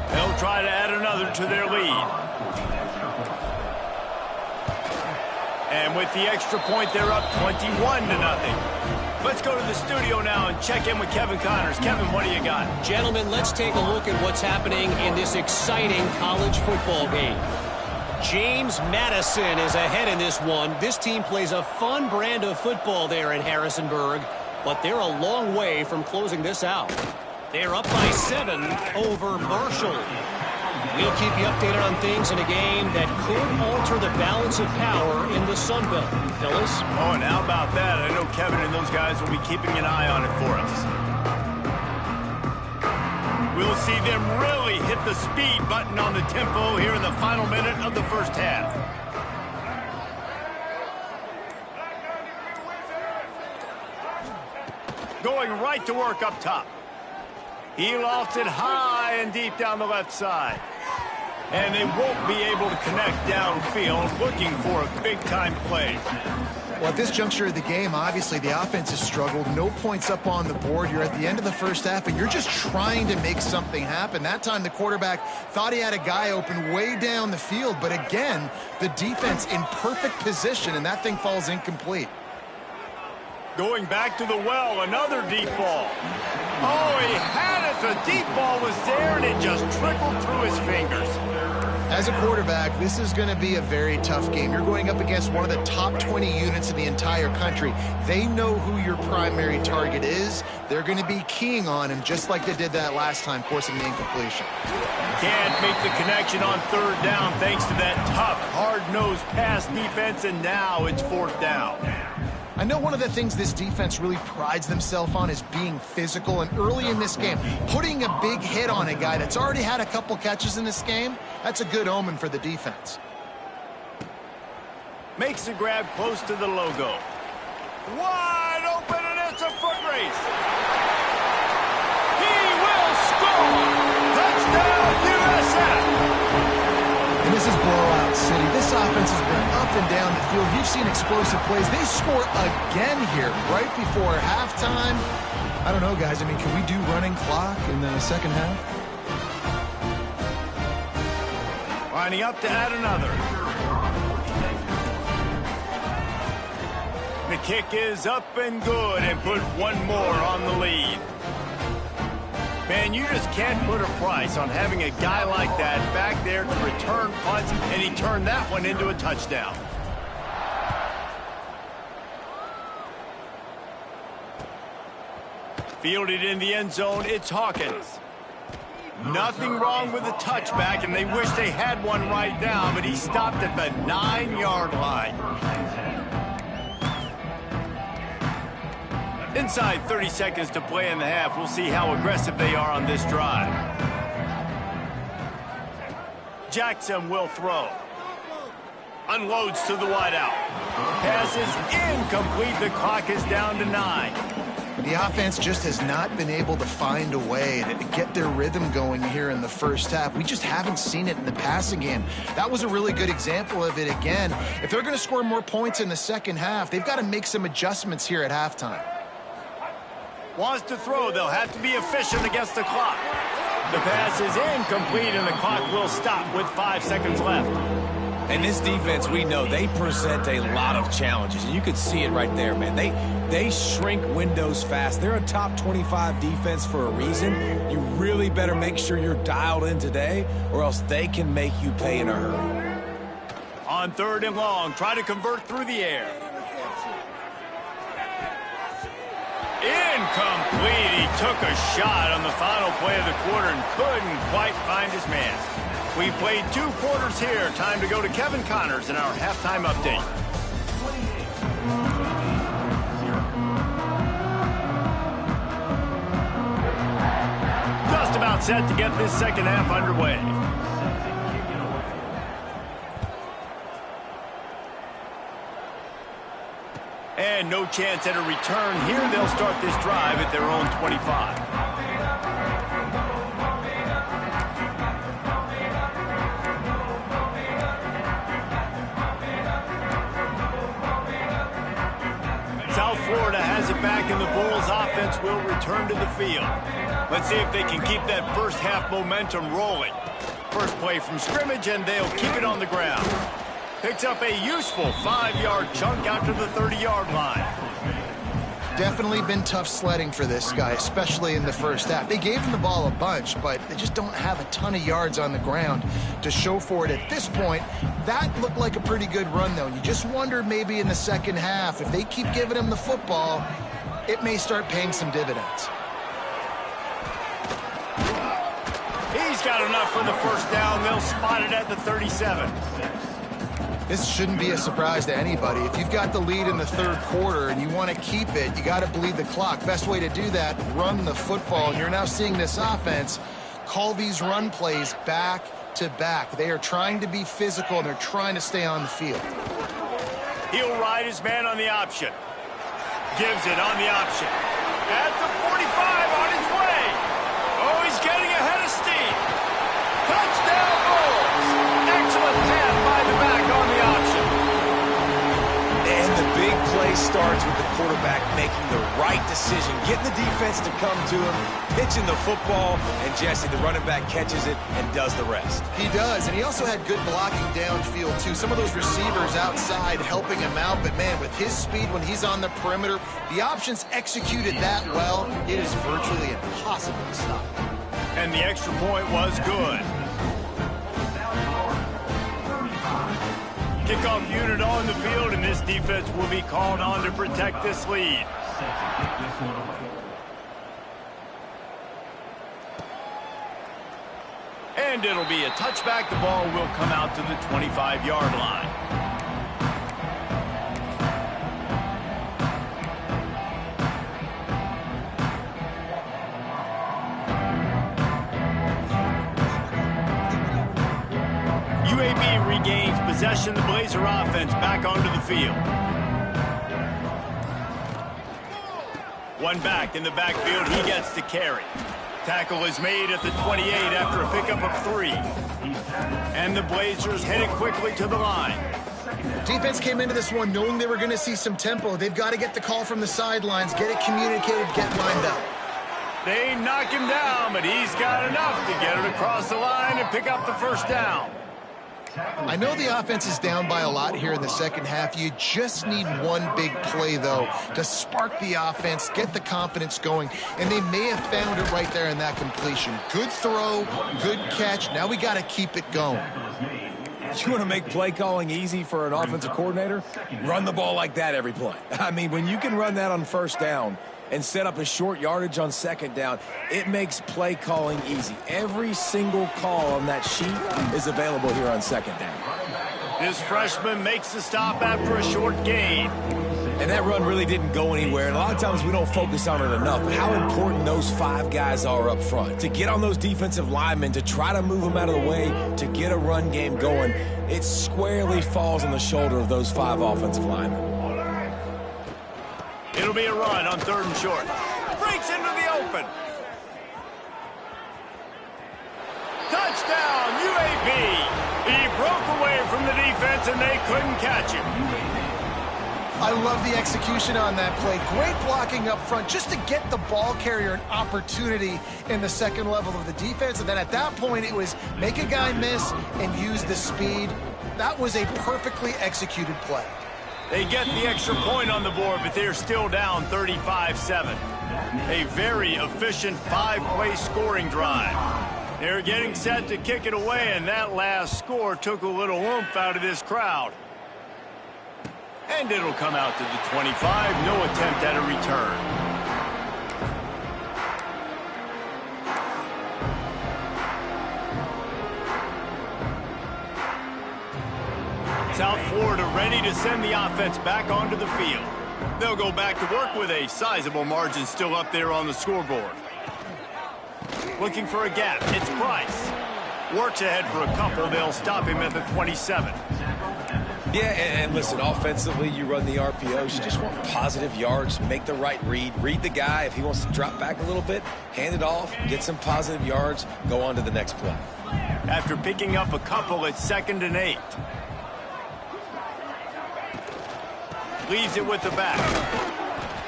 They'll try to add another to their lead. And with the extra point, they're up 21-0. Let's go to the studio now and check in with Kevin Connors. Kevin, what do you got? Gentlemen, let's take a look at what's happening in this exciting college football game. James Madison is ahead in this one. This team plays a fun brand of football there in Harrisonburg, but they're a long way from closing this out. They're up by 7 over Marshall. We'll keep you updated on things in a game that could alter the balance of power in the Sun Belt. Fellas? Oh, and how about that? I know Kevin and those guys will be keeping an eye on it for us. We'll see them really hit the speed button on the tempo here in the final minute of the first half. Going right to work up top. He lofts it high and deep down the left side. And they won't be able to connect downfield, looking for a big-time play. Well, at this juncture of the game, obviously the offense has struggled. No points up on the board. You're at the end of the first half, and you're just trying to make something happen. That time the quarterback thought he had a guy open way down the field, but again, the defense in perfect position, and that thing falls incomplete. Going back to the well, another deep ball. Oh, he had it The deep ball was there, and it just trickled through his fingers. As a quarterback, this is going to be a very tough game. You're going up against one of the top 20 units in the entire country. They know who your primary target is. They're going to be keying on him just like they did that last time, forcing the incompletion. Can't make the connection on third down thanks to that tough, hard-nosed pass defense, and now it's fourth down. I know one of the things this defense really prides themselves on is being physical, and early in this game, putting a big hit on a guy that's already had a couple catches in this game, that's a good omen for the defense. Makes the grab close to the logo. Wide open, and it's a foot race. He will score! Touchdown, USF! And this is blowout city. This offense has been up and down the field. You've seen explosive plays. They score again here right before halftime. I don't know, guys. I mean, can we do running clock in the second half? Lining up to add another. The kick is up and good and put one more on the lead. Man, you just can't put a price on having a guy like that back there to return punts, and he turned that one into a touchdown. Fielded in the end zone, it's Hawkins. Nothing wrong with the touchback, and they wish they had one right now, but he stopped at the 9-yard line. Inside 30 seconds to play in the half. We'll see how aggressive they are on this drive. Jackson will throw. Unloads to the wideout. Pass is incomplete. The clock is down to 9. The offense just has not been able to find a way to get their rhythm going here in the first half. We just haven't seen it in the passing game. That was a really good example of it again. If they're going to score more points in the second half, they've got to make some adjustments here at halftime. Wants to throw. They'll have to be efficient against the clock. The pass is incomplete, and the clock will stop with 5 seconds left. And this defense, we know, they present a lot of challenges. And you could see it right there, man. They shrink windows fast. They're a top 25 defense for a reason. You really better make sure you're dialed in today, or else they can make you pay in a hurry. On third and long, try to convert through the air. Incomplete. He took a shot on the final play of the quarter and couldn't quite find his man. We played 2 quarters here. Time to go to Kevin Connors in our halftime update. Just about set to get this second half underway. And no chance at a return here. They'll start this drive at their own 25. South Florida has it back, and the Bulls offense will return to the field. Let's see if they can keep that first half momentum rolling. First play from scrimmage, and they'll keep it on the ground. Picks up a useful 5-yard chunk out to the 30-yard line. Definitely been tough sledding for this guy, especially in the first half. They gave him the ball a bunch, but they just don't have a ton of yards on the ground to show for it at this point. That looked like a pretty good run, though. You just wonder maybe in the second half, if they keep giving him the football, it may start paying some dividends. He's got enough for the first down. They'll spot it at the 37. This shouldn't be a surprise to anybody. If you've got the lead in the third quarter and you want to keep it, you got to bleed the clock. Best way to do that, run the football. And you're now seeing this offense call these run plays back to back. They are trying to be physical, and they're trying to stay on the field. He'll ride his man on the option. Gives it on the option. At the 45, on his way. Oh, he's getting ahead of steam. Touchdown, Bulls. Excellent pass by the back on the option. And the big play starts with the quarterback making the right decision, getting the defense to come to him, pitching the football, and Jesse, the running back, catches it and does the rest. He does, and he also had good blocking downfield, too. Some of those receivers outside helping him out, but, man, with his speed when he's on the perimeter, the options executed that well, it is virtually impossible to stop. And the extra point was good. Kickoff unit on the field, and this defense will be called on to protect this lead. And it'll be a touchback. The ball will come out to the 25-yard line. UAB regains possession. The Blazer offense back onto the field. One back in the backfield. He gets to carry. Tackle is made at the 28 after a pickup of 3. And the Blazers headed quickly to the line. Defense came into this one knowing they were going to see some tempo. They've got to get the call from the sidelines, get it communicated, get lined up. They knock him down, but he's got enough to get it across the line and pick up the first down. I know the offense is down by a lot here in the second half. You just need one big play, though, to spark the offense, get the confidence going, and they may have found it right there in that completion. Good throw, good catch. Now we got to keep it going. You want to make play calling easy for an offensive coordinator? Run the ball like that every play. I mean, when you can run that on first down and set up a short yardage on second down, it makes play calling easy. Every single call on that sheet is available here on second down. This freshman makes the stop after a short gain. And that run really didn't go anywhere. And a lot of times we don't focus on it enough. How important those 5 guys are up front. To get on those defensive linemen, to try to move them out of the way, to get a run game going, it squarely falls on the shoulder of those 5 offensive linemen. It'll be a run on 3rd and short. Breaks into the open. Touchdown, UAB. He broke away from the defense, and they couldn't catch him. I love the execution on that play. Great blocking up front just to get the ball carrier an opportunity in the second level of the defense. And then at that point, it was make a guy miss and use the speed. That was a perfectly executed play. They get the extra point on the board, but they're still down 35-7. A very efficient 5-play scoring drive. They're getting set to kick it away, and that last score took a little oomph out of this crowd. And it'll come out to the 25. No attempt at a return. South Florida ready to send the offense back onto the field. They'll go back to work with a sizable margin still up there on the scoreboard. Looking for a gap. It's Price. Works ahead for a couple. They'll stop him at the 27. Yeah, and listen, offensively, you run the RPOs. You just want positive yards, make the right read the guy. If he wants to drop back a little bit, hand it off, get some positive yards, go on to the next play. After picking up a couple, it's 2nd and 8. Leaves it with the back.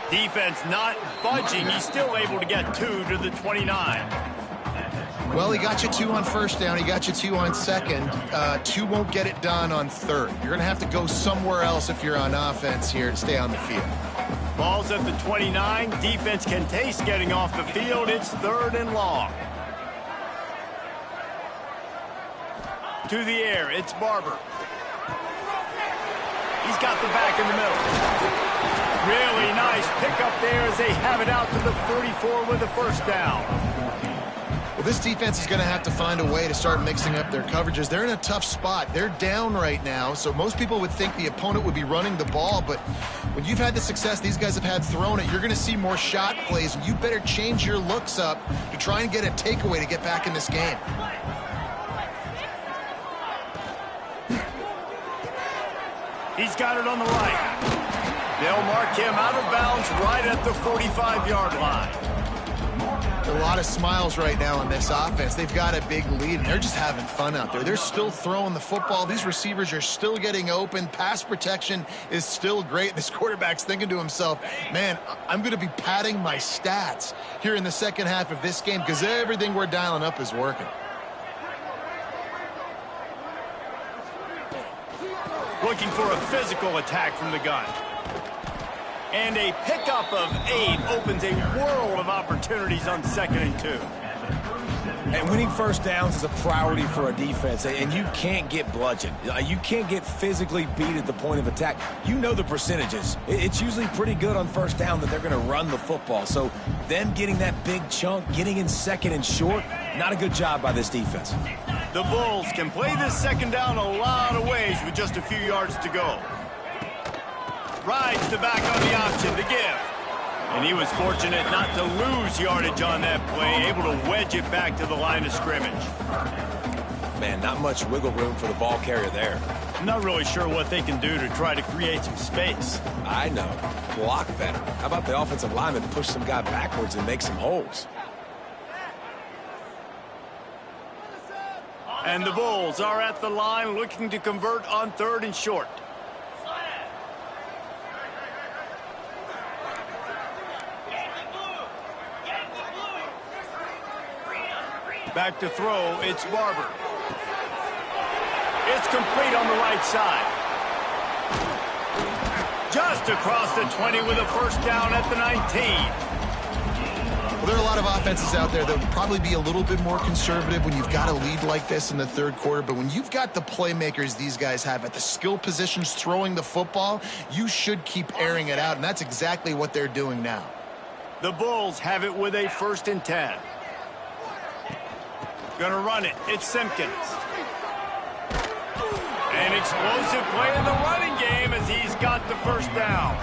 Defense not budging. He's still able to get 2 to the 29. Well, he got you 2 on first down. He got you 2 on second. 2 won't get it done on third. You're going to have to go somewhere else if you're on offense here to stay on the field. Ball's at the 29. Defense can taste getting off the field. It's 3rd and long. To the air. It's Barber. He's got the back in the middle. Really nice pickup there as they have it out to the 34 with the first down. Well, this defense is going to have to find a way to start mixing up their coverages. They're in a tough spot. They're down right now, so most people would think the opponent would be running the ball, but when you've had the success these guys have had throwing it, you're going to see more shot plays, and you better change your looks up to try and get a takeaway to get back in this game. He's got it on the right. They'll mark him out of bounds right at the 45-yard line. A lot of smiles right now on this offense. They've got a big lead, and they're just having fun out there. They're still throwing the football. These receivers are still getting open. Pass protection is still great. This quarterback's thinking to himself, man, I'm going to be padding my stats here in the second half of this game because everything we're dialing up is working. Looking for a physical attack from the gun. And a pickup of 8 opens a world of opportunities on 2nd and 2. And winning first downs is a priority for a defense, and you can't get bludgeoned. You can't get physically beat at the point of attack. You know the percentages. It's usually pretty good on first down that they're going to run the football. So them getting that big chunk, getting in second and short, not a good job by this defense. The Bulls can play this second down a lot of ways with just a few yards to go. Rides the back on the option to give. And he was fortunate not to lose yardage on that play, able to wedge it back to the line of scrimmage. Man, not much wiggle room for the ball carrier there. I'm not really sure what they can do to try to create some space. I know. Block better. How about the offensive lineman push some guy backwards and make some holes? And the Bulls are at the line looking to convert on 3rd and short. Back to throw, it's Barber. It's complete on the right side. Just across the 20 with a first down at the 19. Well, there are a lot of offenses out there that would probably be a little bit more conservative when you've got a lead like this in the 3rd quarter. But when you've got the playmakers these guys have at the skill positions throwing the football, you should keep airing it out. And that's exactly what they're doing now. The Bulls have it with a 1st and 10. Gonna run it. It's Simpkins. An explosive play in the running game as he's got the first down.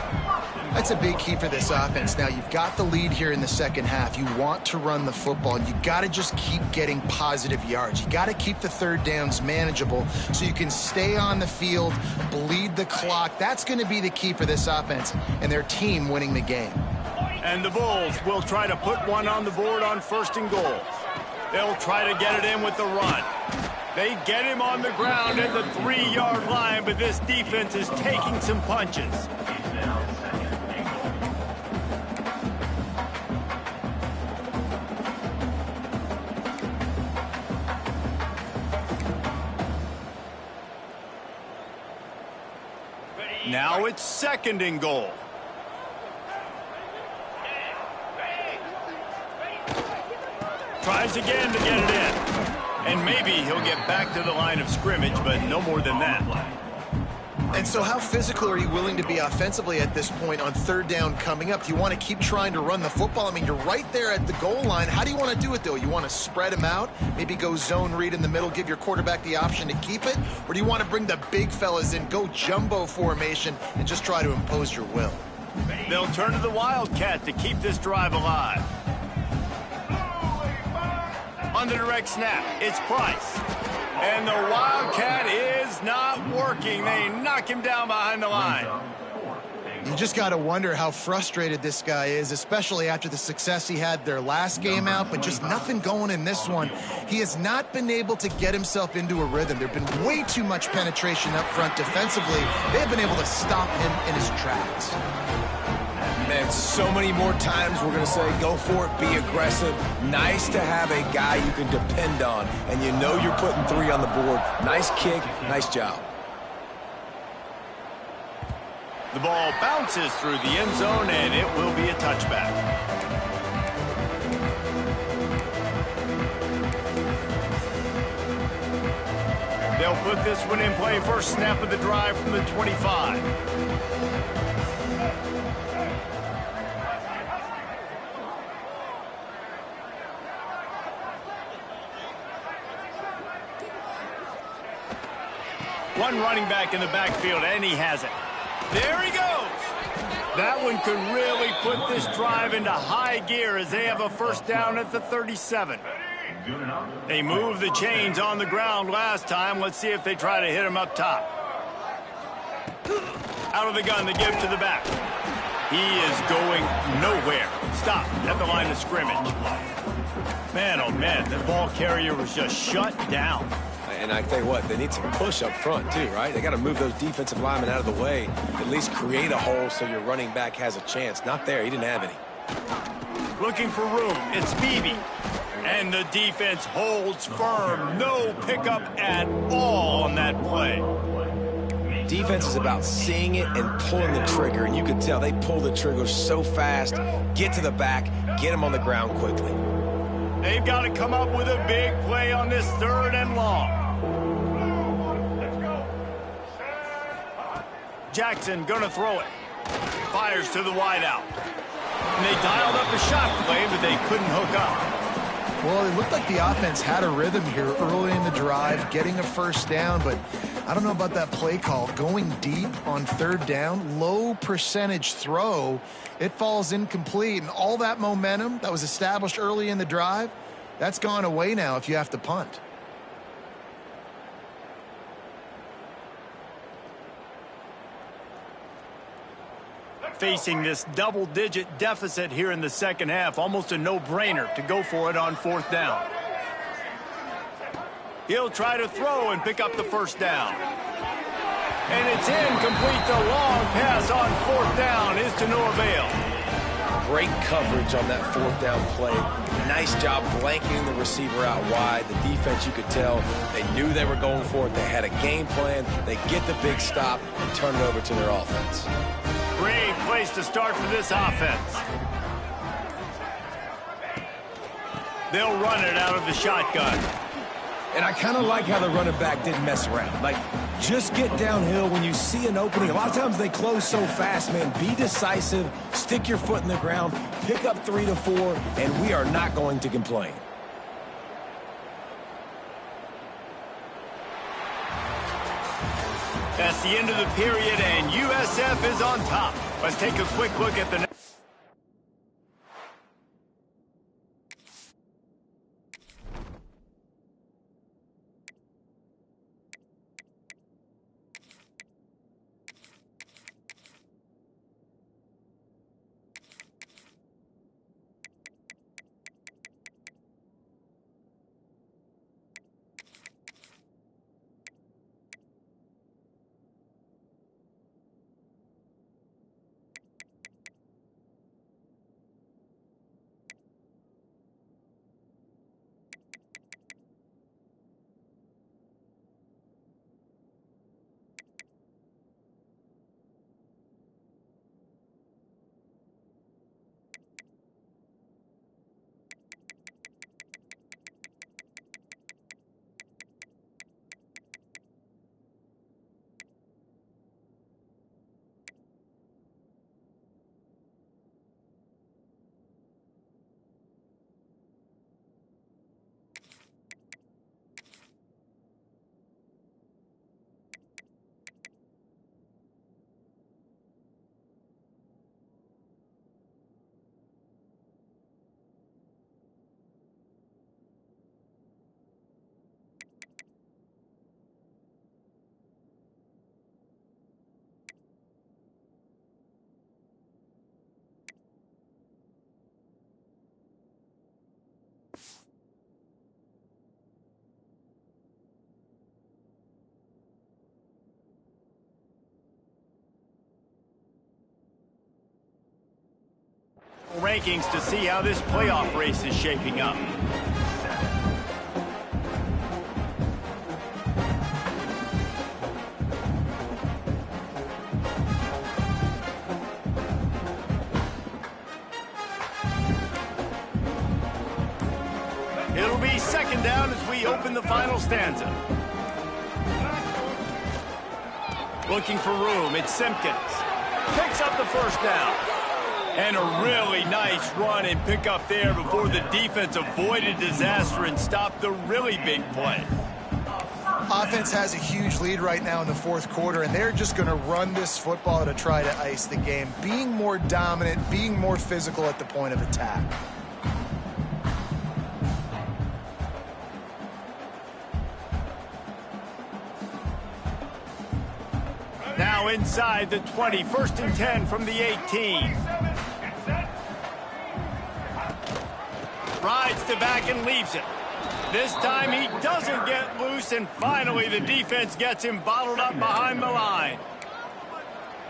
That's a big key for this offense. Now, you've got the lead here in the second half. You want to run the football, and you got to just keep getting positive yards. You got to keep the 3rd downs manageable so you can stay on the field, bleed the clock. That's going to be the key for this offense and their team winning the game. And the Bulls will try to put one on the board on 1st and goal. They'll try to get it in with the run. They get him on the ground at the 3-yard line, but this defense is taking some punches. Now it's 2nd and goal. Tries again to get it in. And maybe he'll get back to the line of scrimmage, but no more than that. And so how physical are you willing to be offensively at this point on 3rd down coming up? Do you want to keep trying to run the football? I mean, you're right there at the goal line. How do you want to do it, though? You want to spread them out, maybe go zone read in the middle, give your quarterback the option to keep it? Or do you want to bring the big fellas in, go jumbo formation, and just try to impose your will? They'll turn to the Wildcat to keep this drive alive. On the direct snap, it's Price. And the Wildcat is not working. They knock him down behind the line. You just got to wonder how frustrated this guy is, especially after the success he had their last game out, but just nothing going in this one. He has not been able to get himself into a rhythm. There have been way too much penetration up front defensively. They've been able to stop him in his tracks. Man, so many more times we're going to say, go for it, be aggressive. Nice to have a guy you can depend on, and you know you're putting 3 on the board. Nice kick, nice job. The ball bounces through the end zone, and it will be a touchback. They'll put this one in play. First snap of the drive from the 25. One running back in the backfield, and he has it. There he goes. That one could really put this drive into high gear as they have a first down at the 37. They moved the chains on the ground last time. Let's see if they try to hit him up top. Out of the gun, they give to the back. He is going nowhere. Stop at the line of scrimmage. Man, oh man, the ball carrier was just shut down. And I tell you what, they need some push up front too, right? They got to move those defensive linemen out of the way, at least create a hole so your running back has a chance. Not there. He didn't have any. Looking for room. It's Beebe. And the defense holds firm. No pickup at all on that play. Defense is about seeing it and pulling the trigger, and you can tell they pull the trigger so fast, get to the back, get him on the ground quickly. They've got to come up with a big play on this 3rd and long. Jackson going to throw it. Fires to the wideout. And they dialed up a shot play, but they couldn't hook up. Well, it looked like the offense had a rhythm here early in the drive, getting a first down, but I don't know about that play call. Going deep on 3rd down, low percentage throw, it falls incomplete, and all that momentum that was established early in the drive, that's gone away now if you have to punt. Facing this double-digit deficit here in the second half, almost a no-brainer to go for it on 4th down. He'll try to throw and pick up the first down. And it's incomplete. The long pass on 4th down is to no avail. Great coverage on that 4th down play. Nice job blanketing the receiver out wide. The defense, you could tell, they knew they were going for it. They had a game plan. They get the big stop and turn it over to their offense. Great place to start for this offense. They'll run it out of the shotgun. And I kind of like how the running back didn't mess around. Like, just get downhill when you see an opening. A lot of times they close so fast, man. Be decisive, stick your foot in the ground, pick up 3 to 4, and we are not going to complain. That's the end of the period, and USF is on top. Let's take a quick look at the next. Rankings to see how this playoff race is shaping up. It'll be 2nd down as we open the final stanza. Looking for room, it's Simpkins. Picks up the first down. And a really nice run and pick up there before the defense avoided disaster and stopped the really big play. Offense has a huge lead right now in the 4th quarter, and they're just going to run this football to try to ice the game, being more dominant, being more physical at the point of attack. Now inside the 20, 1st and 10 from the 18. Rides the back and leaves it. This time he doesn't get loose, and finally the defense gets him bottled up behind the line.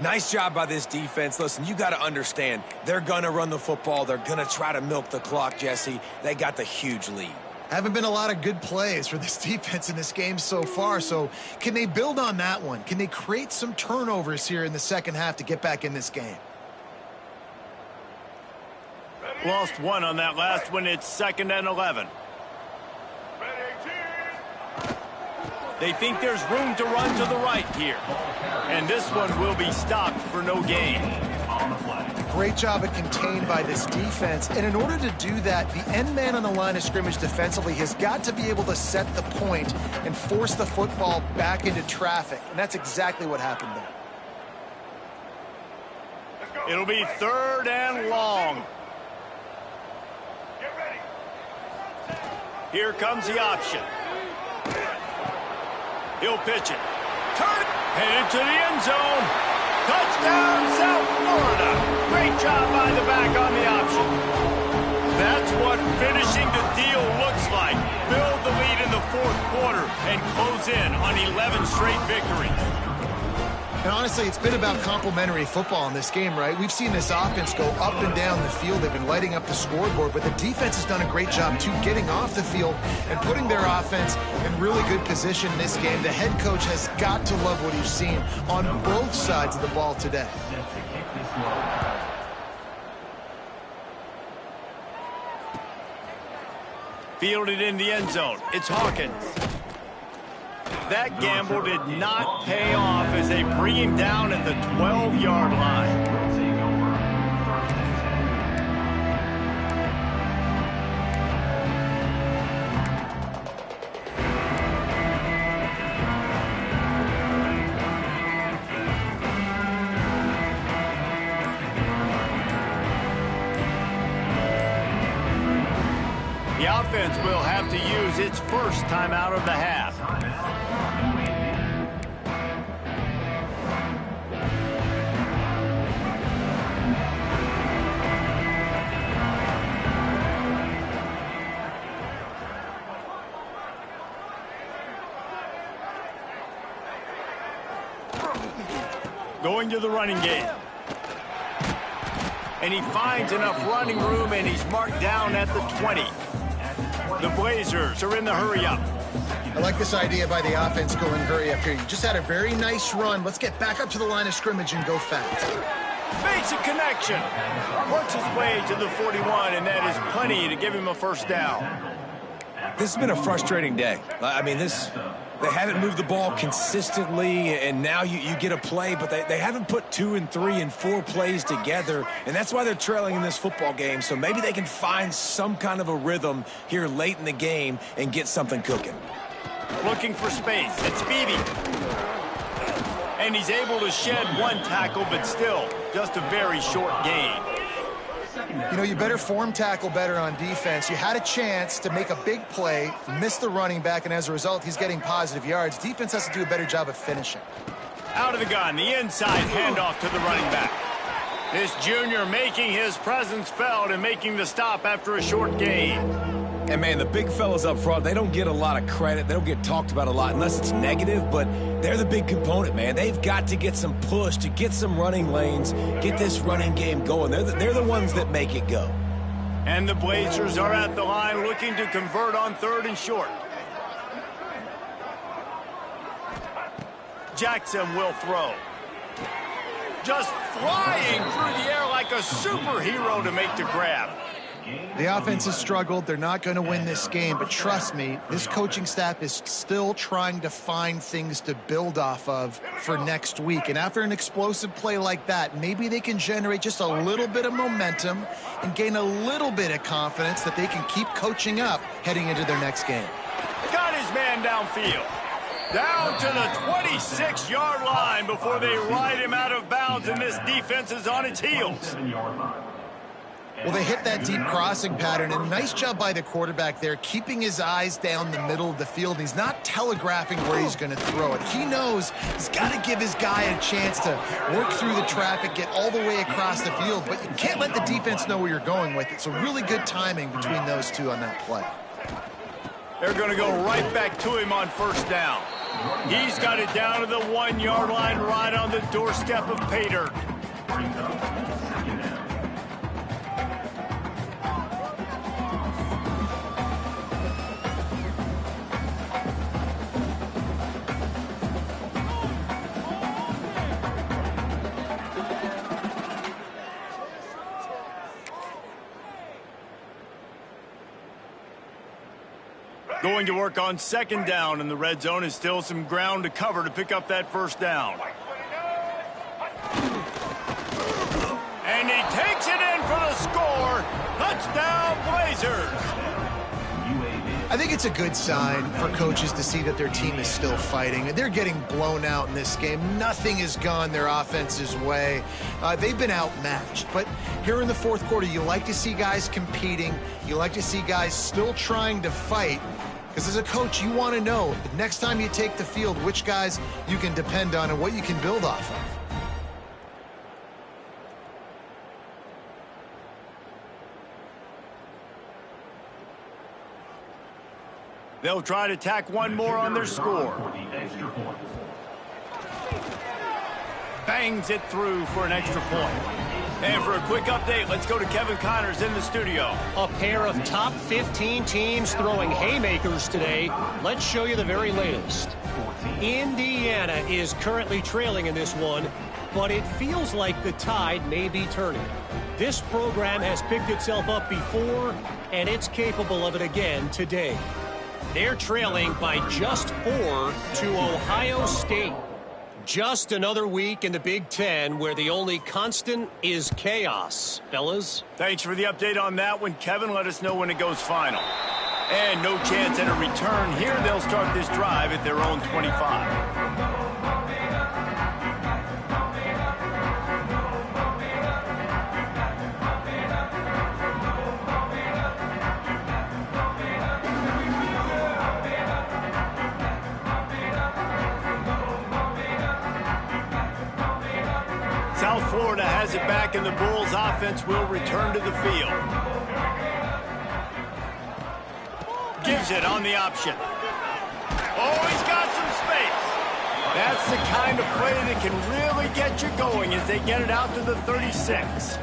Nice job by this defense. Listen, you got to understand, they're going to run the football. They're going to try to milk the clock, Jesse. They got the huge lead. Haven't been a lot of good plays for this defense in this game so far, so can they build on that one? Can they create some turnovers here in the second half to get back in this game? Lost one on that last one. It's 2nd and 11. They think there's room to run to the right here. And this one will be stopped for no gain. Great job of contained by this defense. And in order to do that, the end man on the line of scrimmage defensively has got to be able to set the point and force the football back into traffic. And that's exactly what happened there. It'll be 3rd and long. Here comes the option. He'll pitch it. Turn it. Headed to the end zone. Touchdown, South Florida. Great job by the back on the option. That's what finishing the deal looks like. Build the lead in the 4th quarter and close in on 11 straight victories. And honestly, it's been about complementary football in this game, right? We've seen this offense go up and down the field. They've been lighting up the scoreboard, but the defense has done a great job, too, getting off the field and putting their offense in really good position in this game. The head coach has got to love what he's seen on both sides of the ball today. Fielded in the end zone. It's Hawkins. That gamble did not pay off as they bring him down at the 12-yard line. The offense will have to use its first timeout of the half. Going to the running game. And he finds enough running room, and he's marked down at the 20. The Blazers are in the hurry-up. I like this idea by the offense going hurry-up here. You just had a very nice run. Let's get back up to the line of scrimmage and go fast. Basic connection. Works his way to the 41, and that is plenty to give him a first down. This has been a frustrating day. I mean, they haven't moved the ball consistently, and now you get a play, but they haven't put 2 and 3 and 4 plays together, and that's why they're trailing in this football game. So maybe they can find some kind of a rhythm here late in the game and get something cooking. Looking for space. It's Speedy. And he's able to shed one tackle, but still just a very short gain. You know, you better form tackle better on defense. You had a chance to make a big play, missed the running back, and as a result, he's getting positive yards. Defense has to do a better job of finishing. Out of the gun, the inside handoff to the running back. This junior making his presence felt and making the stop after a short gain. And, man, the big fellas up front, they don't get a lot of credit. They don't get talked about a lot unless it's negative, but they're the big component, man. They've got to get some push, to get some running lanes, get this running game going. They're the ones that make it go. And the Blazers are at the line looking to convert on 3rd and short. Jackson will throw. Just flying through the air like a superhero to make the grab. The offense has struggled. They're not going to win this game, but trust me, this coaching staff is still trying to find things to build off of for next week. And after an explosive play like that, maybe they can generate just a little bit of momentum and gain a little bit of confidence that they can keep coaching up heading into their next game. Got his man downfield. Down to the 26-yard line before they ride him out of bounds, and this defense is on its heels. Well, they hit that deep crossing pattern, and nice job by the quarterback there, keeping his eyes down the middle of the field. He's not telegraphing where he's going to throw it. He knows he's got to give his guy a chance to work through the traffic, get all the way across the field, but you can't let the defense know where you're going with it. So really good timing between those two on that play. They're going to go right back to him on first down. He's got it down to the 1-yard line right on the doorstep of pay dirt. Going to work on second down in the red zone, and still some ground to cover to pick up that first down. And he takes it in for the score. Touchdown, Blazers. I think it's a good sign for coaches to see that their team is still fighting. They're getting blown out in this game. Nothing has gone their offense's way. They've been outmatched. But here in the fourth quarter, you like to see guys competing. You like to see guys still trying to fight. Because as a coach, you want to know the next time you take the field, which guys you can depend on and what you can build off of. They'll try to tack one more on their score. Bangs it through for an extra point. And for a quick update, let's go to Kevin Connors in the studio. A pair of top 15 teams throwing haymakers today. Let's show you the very latest. Indiana is currently trailing in this one, but it feels like the tide may be turning. This program has picked itself up before, and it's capable of it again today. They're trailing by just 4 to Ohio State. Just another week in the Big Ten where the only constant is chaos, fellas. Thanks for the update on that one, Kevin. Let us know when it goes final. And no chance at a return here. They'll start this drive at their own 25. South Florida has it back, and the Bulls offense will return to the field. Gives it on the option. Oh, he's got some space. That's the kind of play that can really get you going as they get it out to the 36.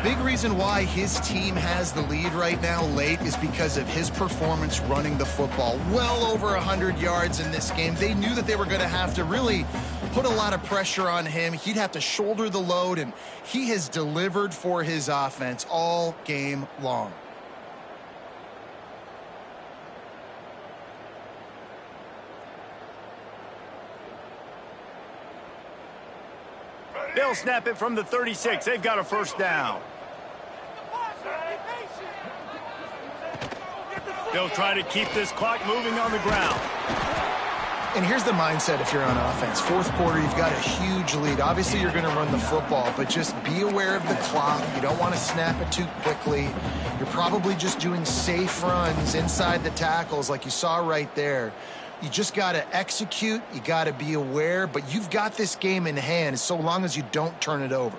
Big reason why his team has the lead right now late is because of his performance running the football. Well over 100 yards in this game. They knew that they were going to have to really put a lot of pressure on him. He'd have to shoulder the load, and he has delivered for his offense all game long. They'll snap it from the 36. They've got a first down. They'll try to keep this clock moving on the ground. And here's the mindset if you're on offense. Fourth quarter, you've got a huge lead. Obviously, you're going to run the football, but just be aware of the clock. You don't want to snap it too quickly. You're probably just doing safe runs inside the tackles like you saw right there. You just got to execute. You got to be aware, but you've got this game in hand so long as you don't turn it over.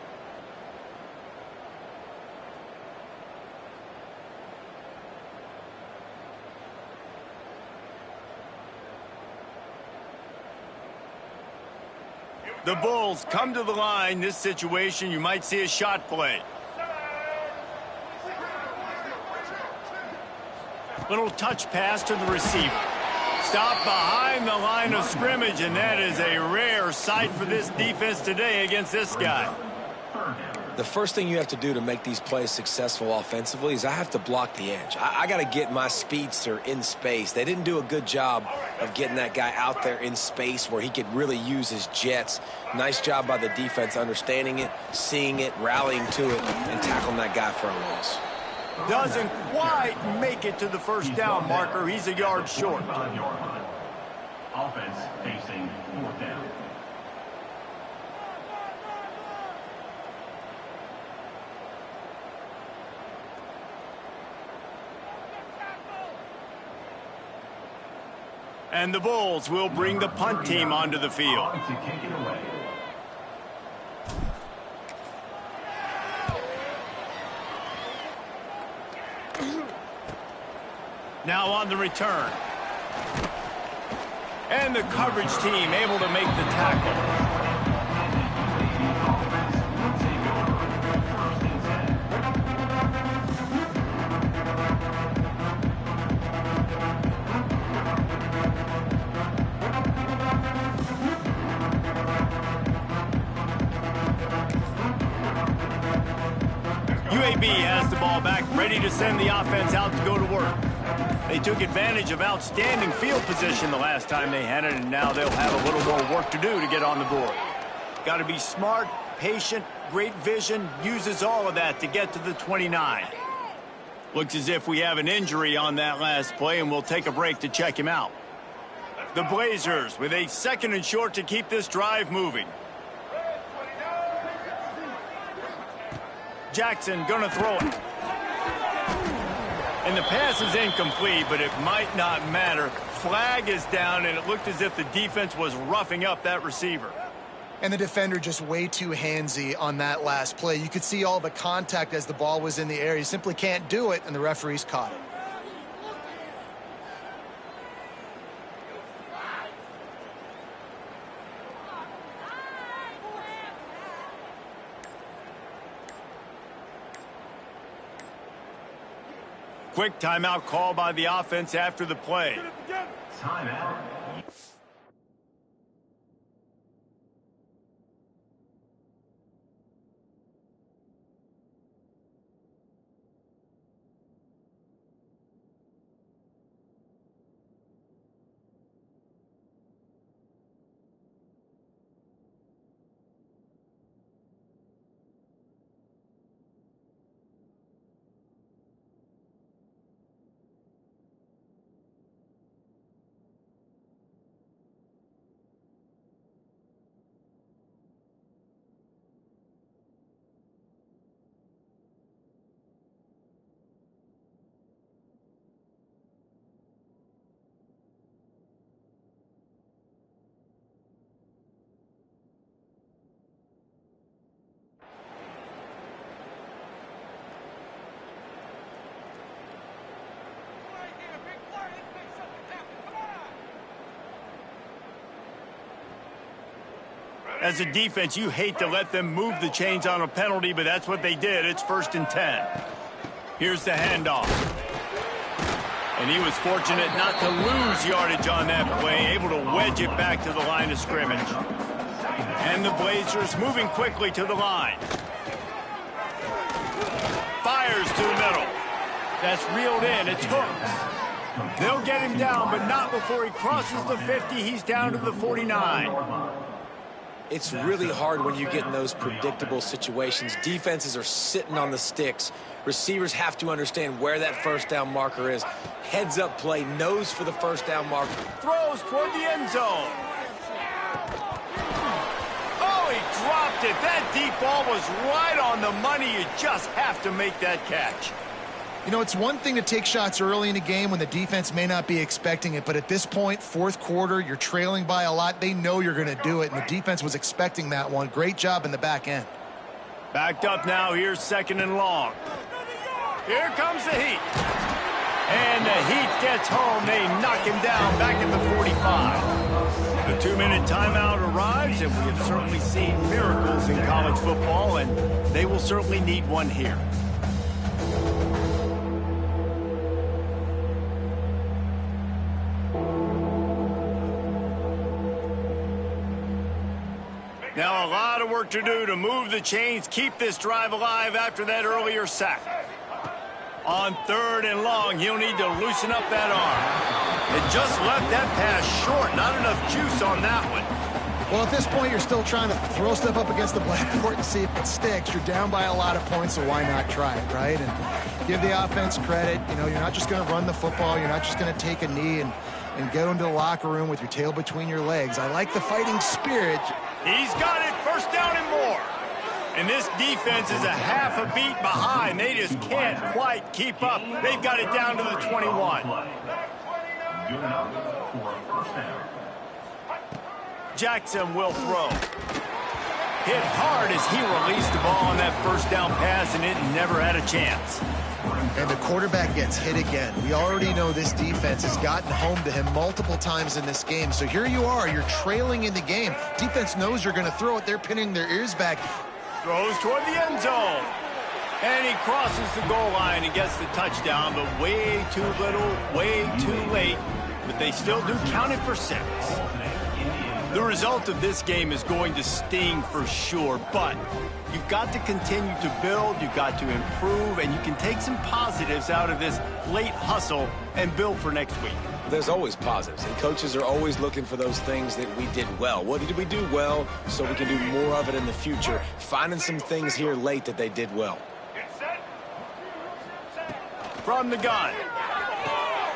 The Bulls come to the line. This situation, you might see a shot play. Little touch pass to the receiver. Stop behind the line of scrimmage, and that is a rare sight for this defense today against this guy. The first thing you have to do to make these plays successful offensively is I have to block the edge. I got to get my speedster in space. They didn't do a good job of getting that guy out there in space where he could really use his jets. Nice job by the defense understanding it, seeing it, rallying to it, and tackling that guy for a loss. Doesn't quite make it to the first down marker. He's a yard short. Offense facing fourth down. And the Bulls will bring the punt team onto the field. To kick it away. Now on the return. And the coverage team able to make the tackle. UAB has the ball back, ready to send the offense out to go to work. They took advantage of outstanding field position the last time they had it, and now they'll have a little more work to do to get on the board. Got to be smart, patient, great vision, uses all of that to get to the 29. Looks as if we have an injury on that last play, and we'll take a break to check him out. The Blazers with a 2nd and short to keep this drive moving. Jackson gonna throw it. And the pass is incomplete, but it might not matter. Flag is down, and it looked as if the defense was roughing up that receiver. And the defender just way too handsy on that last play. You could see all the contact as the ball was in the air. You simply can't do it, and the referees caught it. Quick timeout call by the offense after the play. Timeout. As a defense, you hate to let them move the chains on a penalty, but that's what they did. It's 1st and 10. Here's the handoff. And he was fortunate not to lose yardage on that play, able to wedge it back to the line of scrimmage. And the Blazers moving quickly to the line. Fires to the middle. That's reeled in. It's hooked. They'll get him down, but not before he crosses the 50. He's down to the 49. It's really hard when you get in those predictable situations. Defenses are sitting on the sticks. Receivers have to understand where that 1st down marker is. Heads up play, nose for the 1st down marker. Throws toward the end zone. Oh, he dropped it. That deep ball was right on the money. You just have to make that catch. You know, it's one thing to take shots early in a game when the defense may not be expecting it, but at this point, 4th quarter, you're trailing by a lot. They know you're going to do it, and the defense was expecting that one. Great job in the back end. Backed up now. Here's 2nd and long. Here comes the Heat. And the Heat gets home. They knock him down back at the 45. The 2-minute timeout arrives, and we have certainly seen miracles in college football, and they will certainly need one here. Now a lot of work to do to move the chains, keep this drive alive after that earlier sack. On 3rd and long, he'll need to loosen up that arm. It just left that pass short. Not enough juice on that one. Well, at this point, you're still trying to throw stuff up against the blackboard and see if it sticks. You're down by a lot of points, so why not try it, right? And give the offense credit. You know, you're not just going to run the football. You're not just going to take a knee and go into the locker room with your tail between your legs. I like the fighting spirit. He's got it. 1st down and more. And this defense is a half a beat behind. They just can't quite keep up. They've got it down to the 21. Good enough for a 1st down. Jackson will throw. Hit hard as he released the ball on that 1st down pass, and it never had a chance. And the quarterback gets hit again. We already know this defense has gotten home to him multiple times in this game. So here you are, you're trailing in the game. Defense knows you're going to throw it. They're pinning their ears back. Throws toward the end zone. And he crosses the goal line and gets the touchdown, but way too little, way too late. But they still do count it for 6. The result of this game is going to sting for sure, but you've got to continue to build, you've got to improve, and you can take some positives out of this late hustle and build for next week. There's always positives, and coaches are always looking for those things that we did well. What did we do well so we can do more of it in the future? Finding some things here late that they did well. From the gun.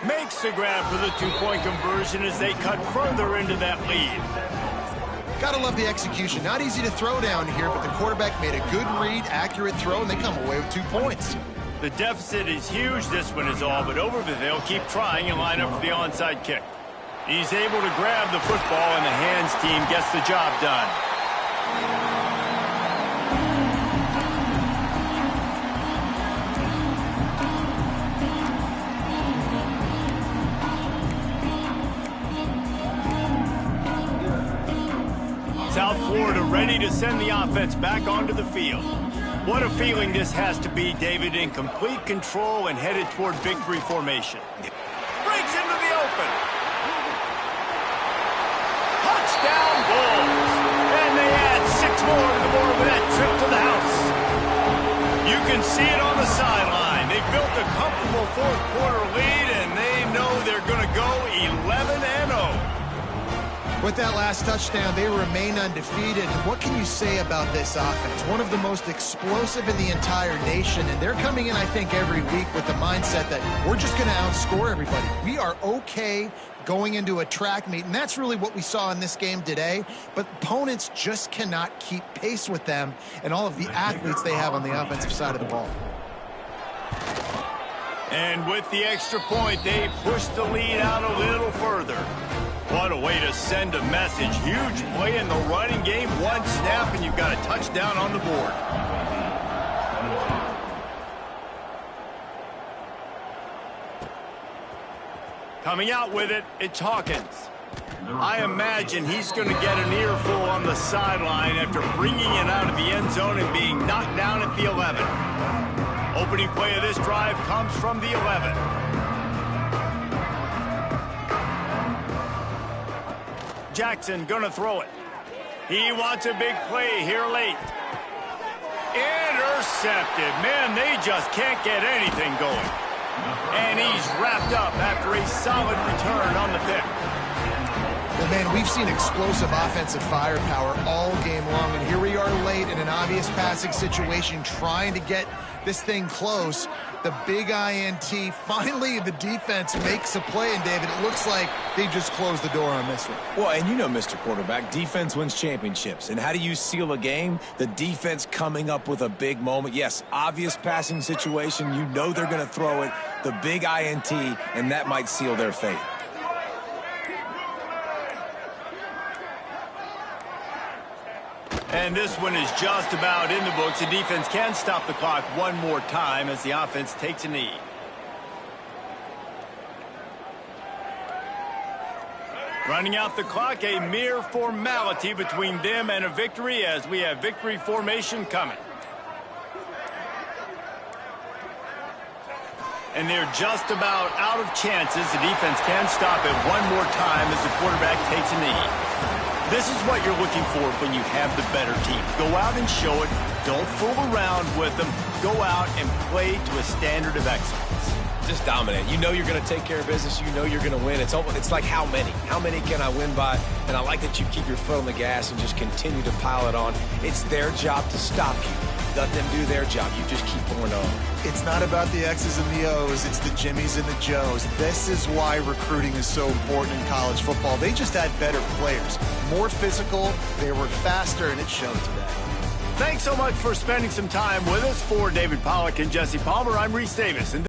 Makes the grab for the two-point conversion as they cut further into that lead. Gotta love the execution. Not easy to throw down here, but the quarterback made a good read, accurate throw, and they come away with 2 points. The deficit is huge. This one is all but over, but they'll keep trying and line up for the onside kick. He's able to grab the football, and the hands team gets the job done. South Florida ready to send the offense back onto the field. What a feeling this has to be, David, in complete control and headed toward victory formation. Breaks into the open. Touchdown Bulls. And they add 6 more to the board with that trip to the house. You can see it on the sideline. They built a comfortable fourth-quarter lead, and they know they're going to go 11-0. With that last touchdown, they remain undefeated. And what can you say about this offense? One of the most explosive in the entire nation. And they're coming in, I think, every week with the mindset that we're just going to outscore everybody. We are okay going into a track meet. And that's really what we saw in this game today. But opponents just cannot keep pace with them and all of the athletes they have on the offensive side of the ball. And with the extra point, they push the lead out a little further. What a way to send a message. Huge play in the running game. One snap, and you've got a touchdown on the board. Coming out with it, it's Hawkins. I imagine he's going to get an earful on the sideline after bringing it out of the end zone and being knocked down at the 11. Opening play of this drive comes from the 11. Jackson gonna throw it. He wants a big play here late. Intercepted. Man, they just can't get anything going. And he's wrapped up after a solid return on the pick. Well, man, we've seen explosive offensive firepower all game long, and here we are late in an obvious passing situation trying to get this thing close. The big INT. Finally, the defense makes a play, and David, it looks like they just closed the door on this one. Well, and you know, Mr. Quarterback, defense wins championships. And how do you seal a game? The defense coming up with a big moment. Yes, obvious passing situation. You know they're going to throw it. The big INT, and that might seal their fate. And this one is just about in the books. The defense can stop the clock one more time as the offense takes a knee. Running out the clock, a mere formality between them and a victory as we have victory formation coming. And they're just about out of chances. The defense can stop it one more time as the quarterback takes a knee. This is what you're looking for when you have the better team. Go out and show it. Don't fool around with them. Go out and play to a standard of excellence. Just dominate. You know you're going to take care of business. You know you're going to win. It's like how many? How many can I win by? And I like that you keep your foot on the gas and just continue to pile it on. It's their job to stop you. Let them do their job. You just keep going on. It's not about the X's and the O's. It's the Jimmies and the Joes. This is why recruiting is so important in college football. They just had better players. More physical, they were faster, and it showed today. Thanks so much for spending some time with us. For David Pollack and Jesse Palmer, I'm Reese Davis.